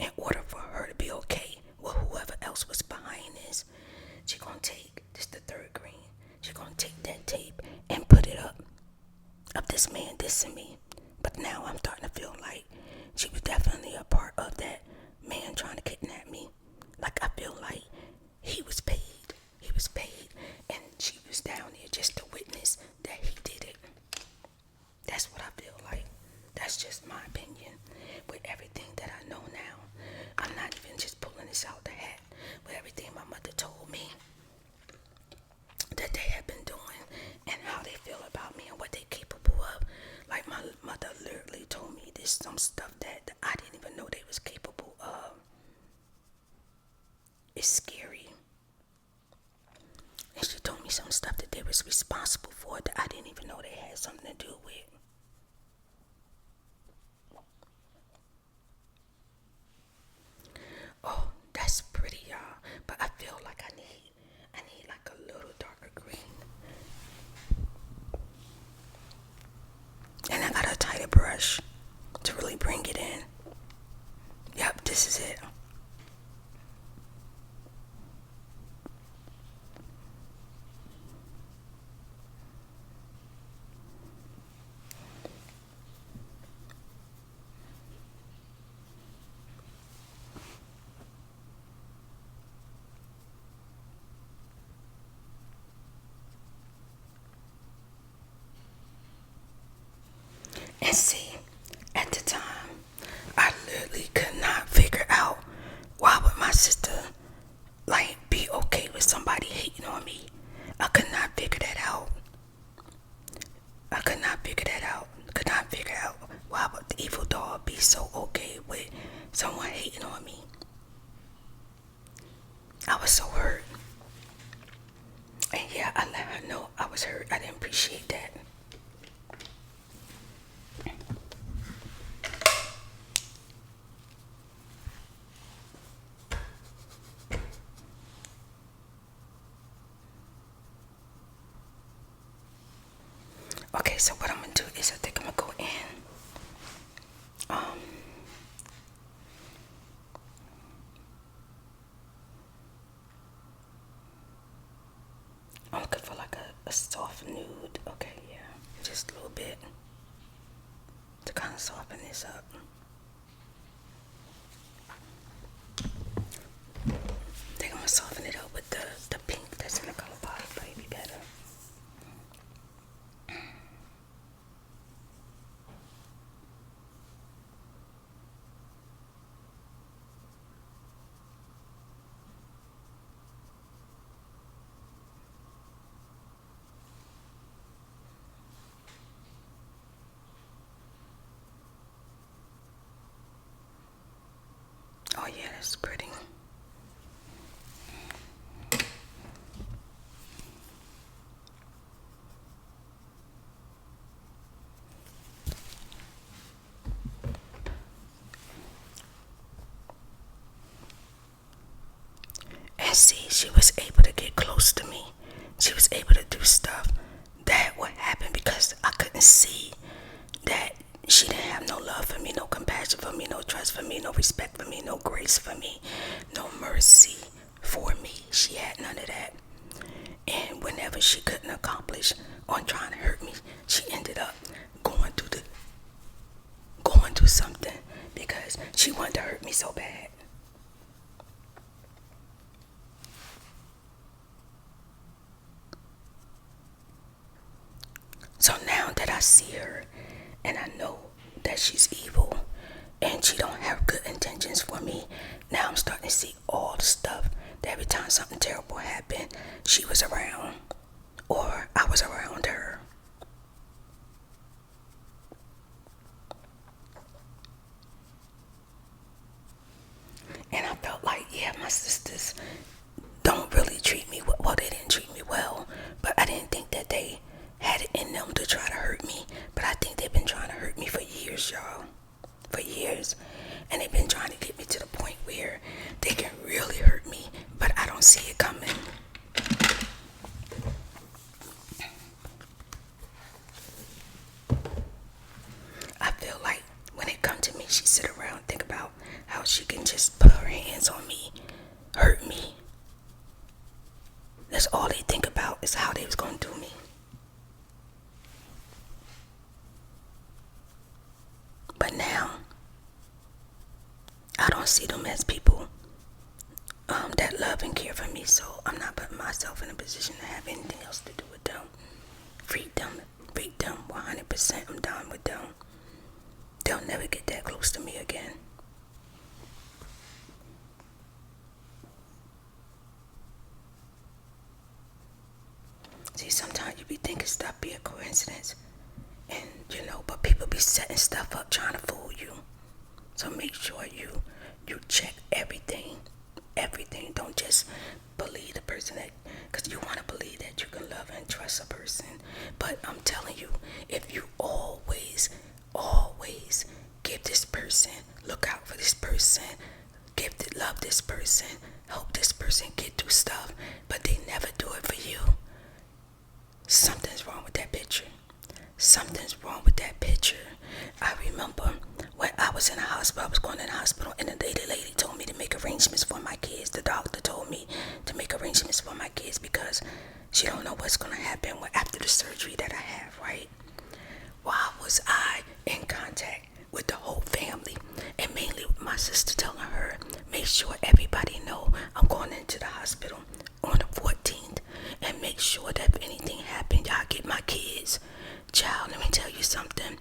in order for her to be okay with whoever else was behind this, she gonna take this the third green. She gonna take that tape and put it up of this man dissing me. But now I'm starting to feel like she was definitely a part of that man trying to kidnap me. Like I feel like he was paid. He was paid, and she was down there just to witness that he did it. That's what I feel like. That's just my opinion. With everything that I know now, I'm not even just pulling this out the hat. With everything my mother told me that they have been doing and how they feel about me and what they're capable of. Like my mother literally told me there's some stuff that I didn't even know they was capable of. It's scary. And she told me some stuff that they was responsible for that I didn't even know they had something to do with. Oh, that's pretty, y'all. But I feel like I need like a little darker green. And I got a tighter brush to really bring it in. Yep, this is it. And see, at the time, I literally could not figure out why would my sister like be okay with somebody hating on me. I could not figure that out. Could not figure out why would the evil dog be so okay with someone hating on me. I was so hurt. And yeah, I let her know I was hurt. I didn't appreciate that. Okay, so what I'm gonna do is I think I'm gonna go in. I'm looking for like a soft nude. Okay, yeah, just a little bit to kind of soften this up. I think I'm gonna soften it up with the pink that's in the color bottle, maybe better. Oh yeah, that's pretty. And see, she was able to get close to me. She was able to do stuff that would happen because I couldn't see that she didn't have no love for me, no compassion for me, no trust for me, no respect for me, no grace for me, no mercy for me. She had none of that. And whenever she couldn't accomplish on trying to hurt me, she ended up going through something because she wanted to hurt me so bad. So now that I see her and I know that she's evil and she don't have good intentions for me, now I'm starting to see all the stuff that every time something terrible happened, she was around or I was around her. And I felt like, yeah, my sisters don't really treat me well. They didn't treat me well, but I didn't think that they had it in them to try to hurt me. But I think they've been trying to hurt me for years, y'all. For years. And they've been trying to get me to the point where they can really hurt me, but I don't see it coming. I feel like when it comes to me, she sit around and think about how she can just put her hands on me, hurt me. That's all they think about is how they was going to do me. But now, I don't see them as people that love and care for me, so I'm not putting myself in a position to have anything else to do with them. Freak them, 100%. I'm done with them. They'll never get that close to me again. See, sometimes you be thinking stuff be a coincidence, and but people be setting stuff up trying to fool you. So make sure you check everything. Don't just believe the person because you want to believe that you can love and trust a person. But I'm telling you, if you always give this person, look out for this person, love this person, help this person get through stuff, but they never do it for you, something's wrong with that picture. Something's wrong with that picture. I remember when I was in the hospital, I was going in the hospital, and the lady told me to make arrangements for my kids. The doctor told me to make arrangements for my kids because she don't know what's going to happen after the surgery that I have, right? Why was I in contact with the whole family, and mainly with my sister, telling her, make sure everybody know I'm going into the hospital on the 14th, and make sure that if anything happened, y'all get my kids. Child, let me tell you something.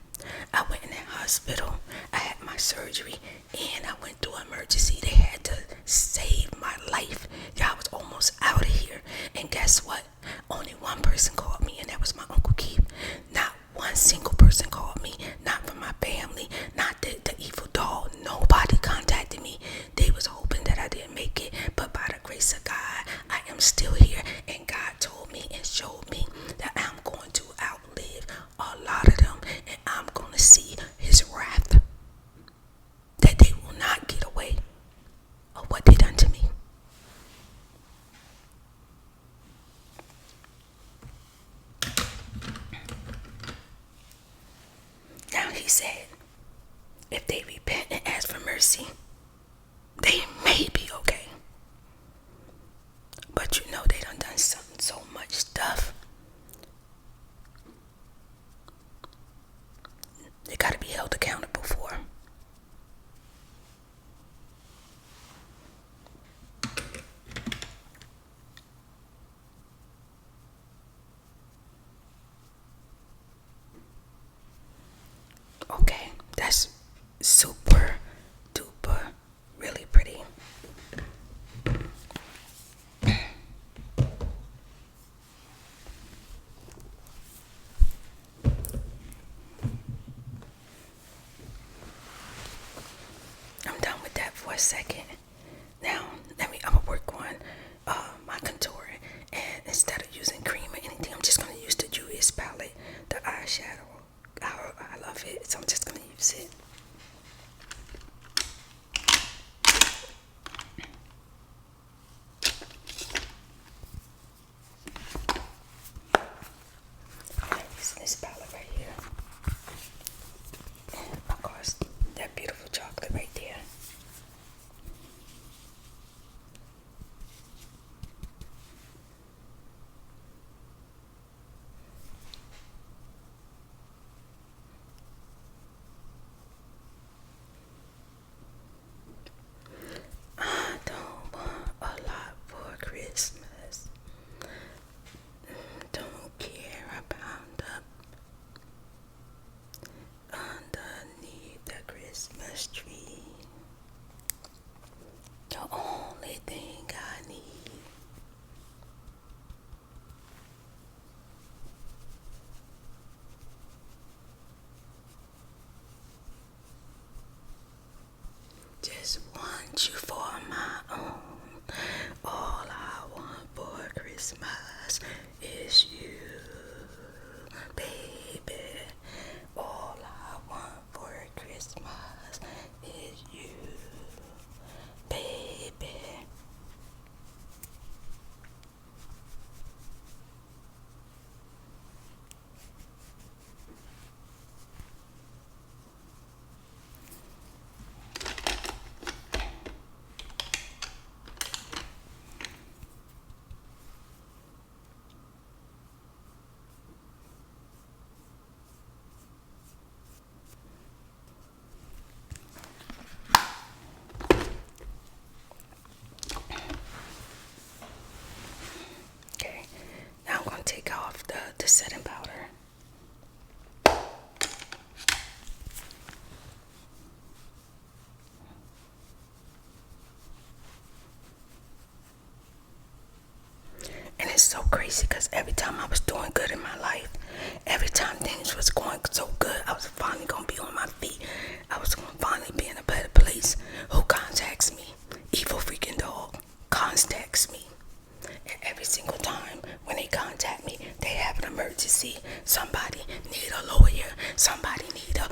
I went in that hospital, I had my surgery, and I went through emergency. They had to save my life. Y'all, was almost out of here. And guess what? Only one person called me, and that was my Uncle Keith. Not one single person called me. Not from my family. Not the evil doll. Nobody contacted me. They was hoping that I didn't make it. But by the grace of God, I am still here. And God told me and showed me that I'm going to outlive a lot of them. And I'm going to see his wrath. That they will not get away of what they done to me. Now he said, if they repent and ask for mercy, they may be okay. But they done so much stuff. They gotta be held accountable for. Okay, that's super duper really pretty. I'm done with that for a second. Now, I'm gonna work on my contour, and instead of using cream or anything, I'm just gonna use the Julius palette, the eyeshadow. I love it, so I'm just gonna use it. setting powder. And it's so crazy because every time I was doing good in my life, every time things was going so good, I was finally going to be on my feet. I was going to finally be in a better place. Who contacts me? Evil freaking dog contacts me. And every single time when they contact me, they have an emergency. Somebody need a lawyer. Somebody need to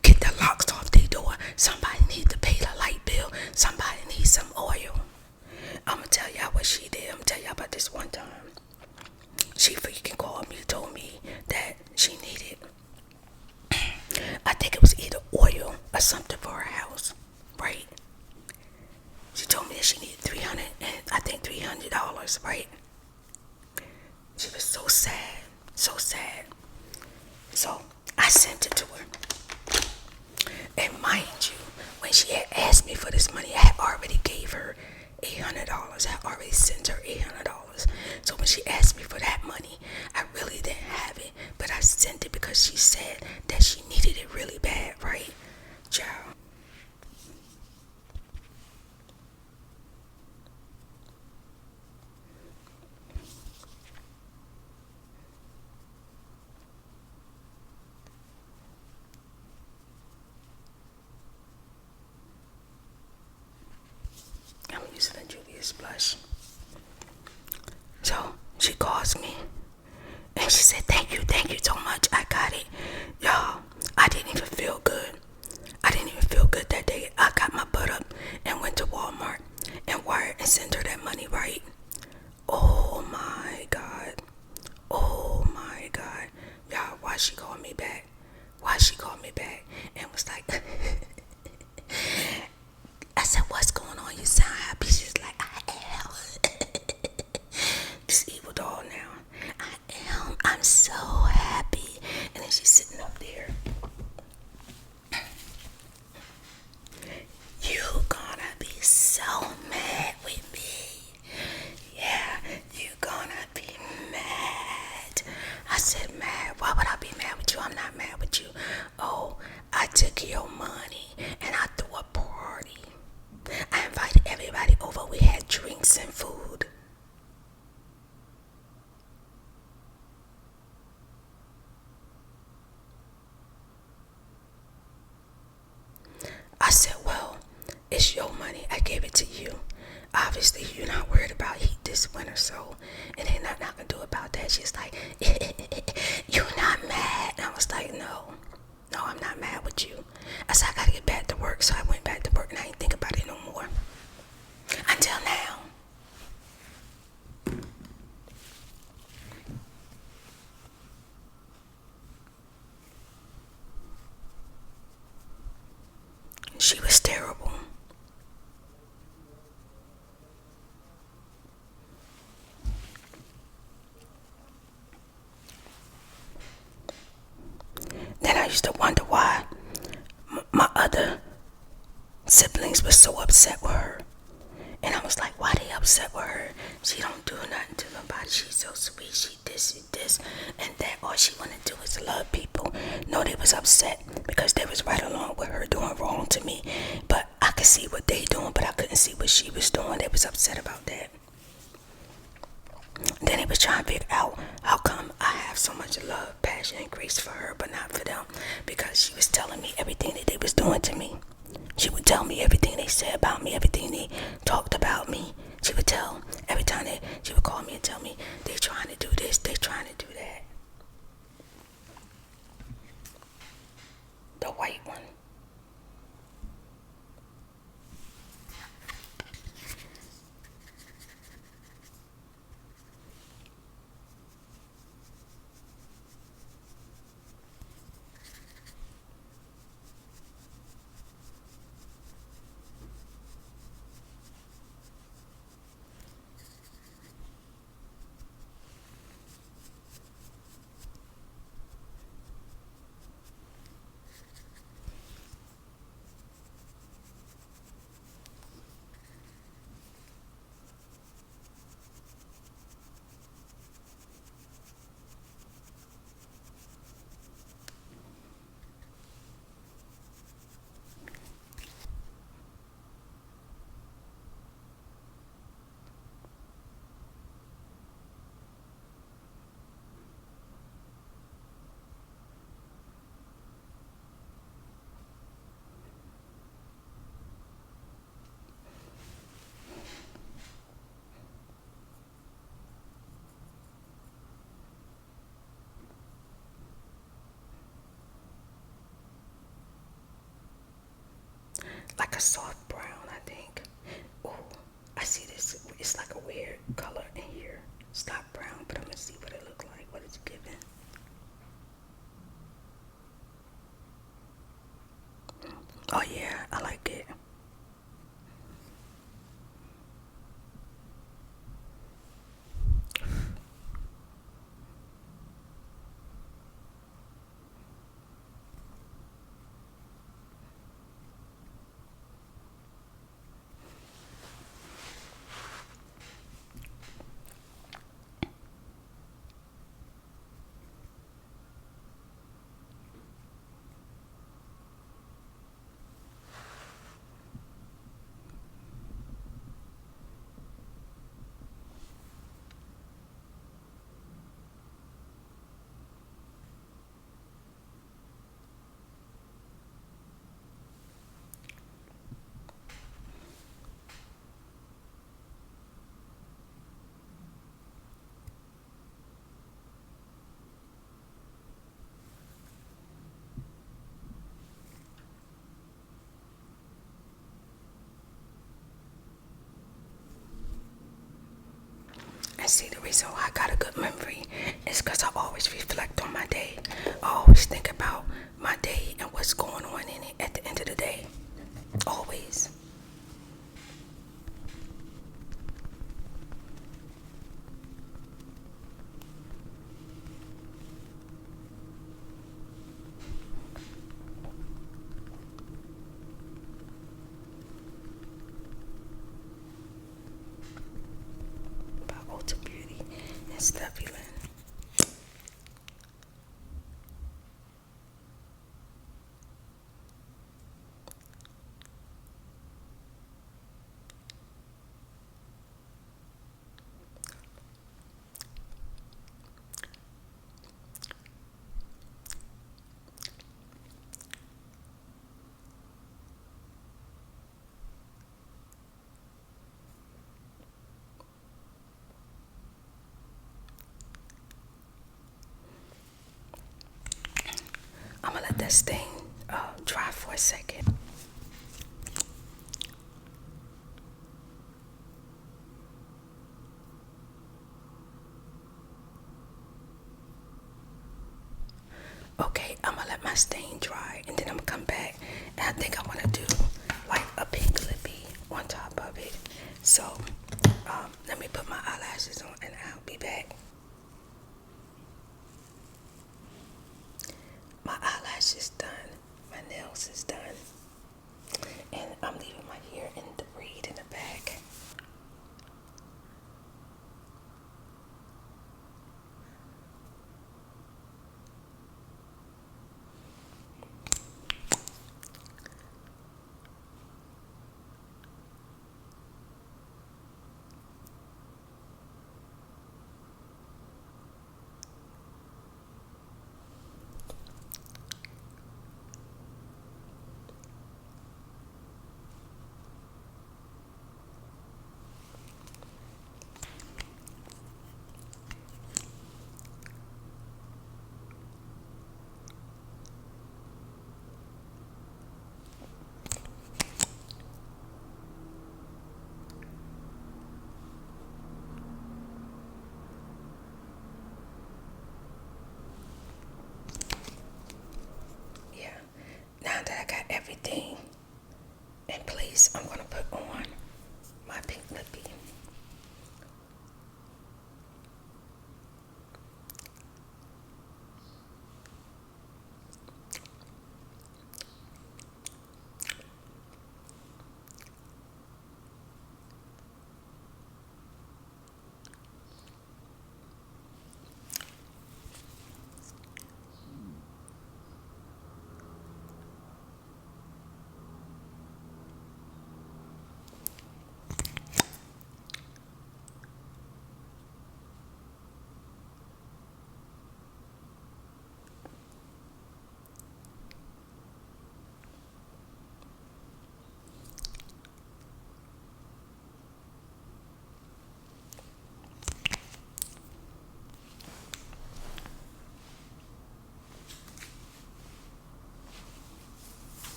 get the locks off their door. Somebody need to pay the light bill. Somebody needs some oil. I'm going to tell y'all what she did. I'm going to tell y'all about this one time. She freaking called me, told me that she needed, I think it was either oil or something for her house, right? She told me that she needed $300, right? She was so sad, so sad. So I sent it to her. And mind you, when she had asked me for this money, I had already gave her $800. I had already sent her $800. So when she asked me for that money, I really didn't have it, but I sent it because she said that she needed it really bad, right? Child. I'm using a Julius blush. So she calls me and she said, thank you so much. I got it. Y'all, I didn't even feel good. I didn't even feel good that day. I got my butt up and went to Walmart and wired and sent her that money, right? Oh my God. Oh my God. Y'all, why she called me back? Why she called me back and was like, I said, what's going on? You sound happy. She's like, I am. This evil doll now. I am. I'm so happy. And then she's sitting up there. You gonna be so mad with me. Yeah, you gonna be mad. I said, mad? Why would I be mad with you? I'm not mad with you. Oh, I took your money and I threw a party. I invited everybody over. We had drinks and food. I said, well, it's your money. I gave it to you. Obviously, you're not worried about heat this winter, so it ain't nothing I can do about that. She's like, you're not mad. And I was like, no, I'm not mad with you. I said, I gotta get back to work. So I went back to work and I didn't think about it no more. Until now. She was terrible. Then I used to wonder why my other siblings were so upset with her. And I was like, why they upset with her? She don't do nothing to nobody. She's so sweet. She this and that. All she want to do is love people. No, they was upset because they was right along with her doing wrong to me. But I could see what they doing, but I couldn't see what she was doing. They was upset about that. Then they was trying to figure out how come I have so much love, passion, and grace for her, but not for them. Because she was telling me everything that they was doing to me. She would tell me everything they said about me, everything they talked about me. She would tell every time she would call me and tell me they trying to do this, they trying to do that. The white one. like a soft brown, I think. Oh, I see this. It's like a weird color in here. It's not brown, but I'm gonna see what it looks like. What it's giving. Oh yeah, I like it. And see, the reason why I got a good memory is because I always reflect on my day. I always think about my day and what's going on in it at the end of the day. Always. About Ulta Beauty and Stuffy Lynn. I'm gonna let that stain dry for a second. Okay, I'm gonna let my stain dry and then I'm gonna come back and I think I wanna do like a pink lippy on top of it. So let me put my eyelashes on and I'll be back. My eyelashes done, my nails is done, and I'm leaving my hair in the braid in the back.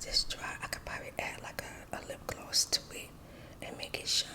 this dry, I could probably add like a lip gloss to it and make it shine.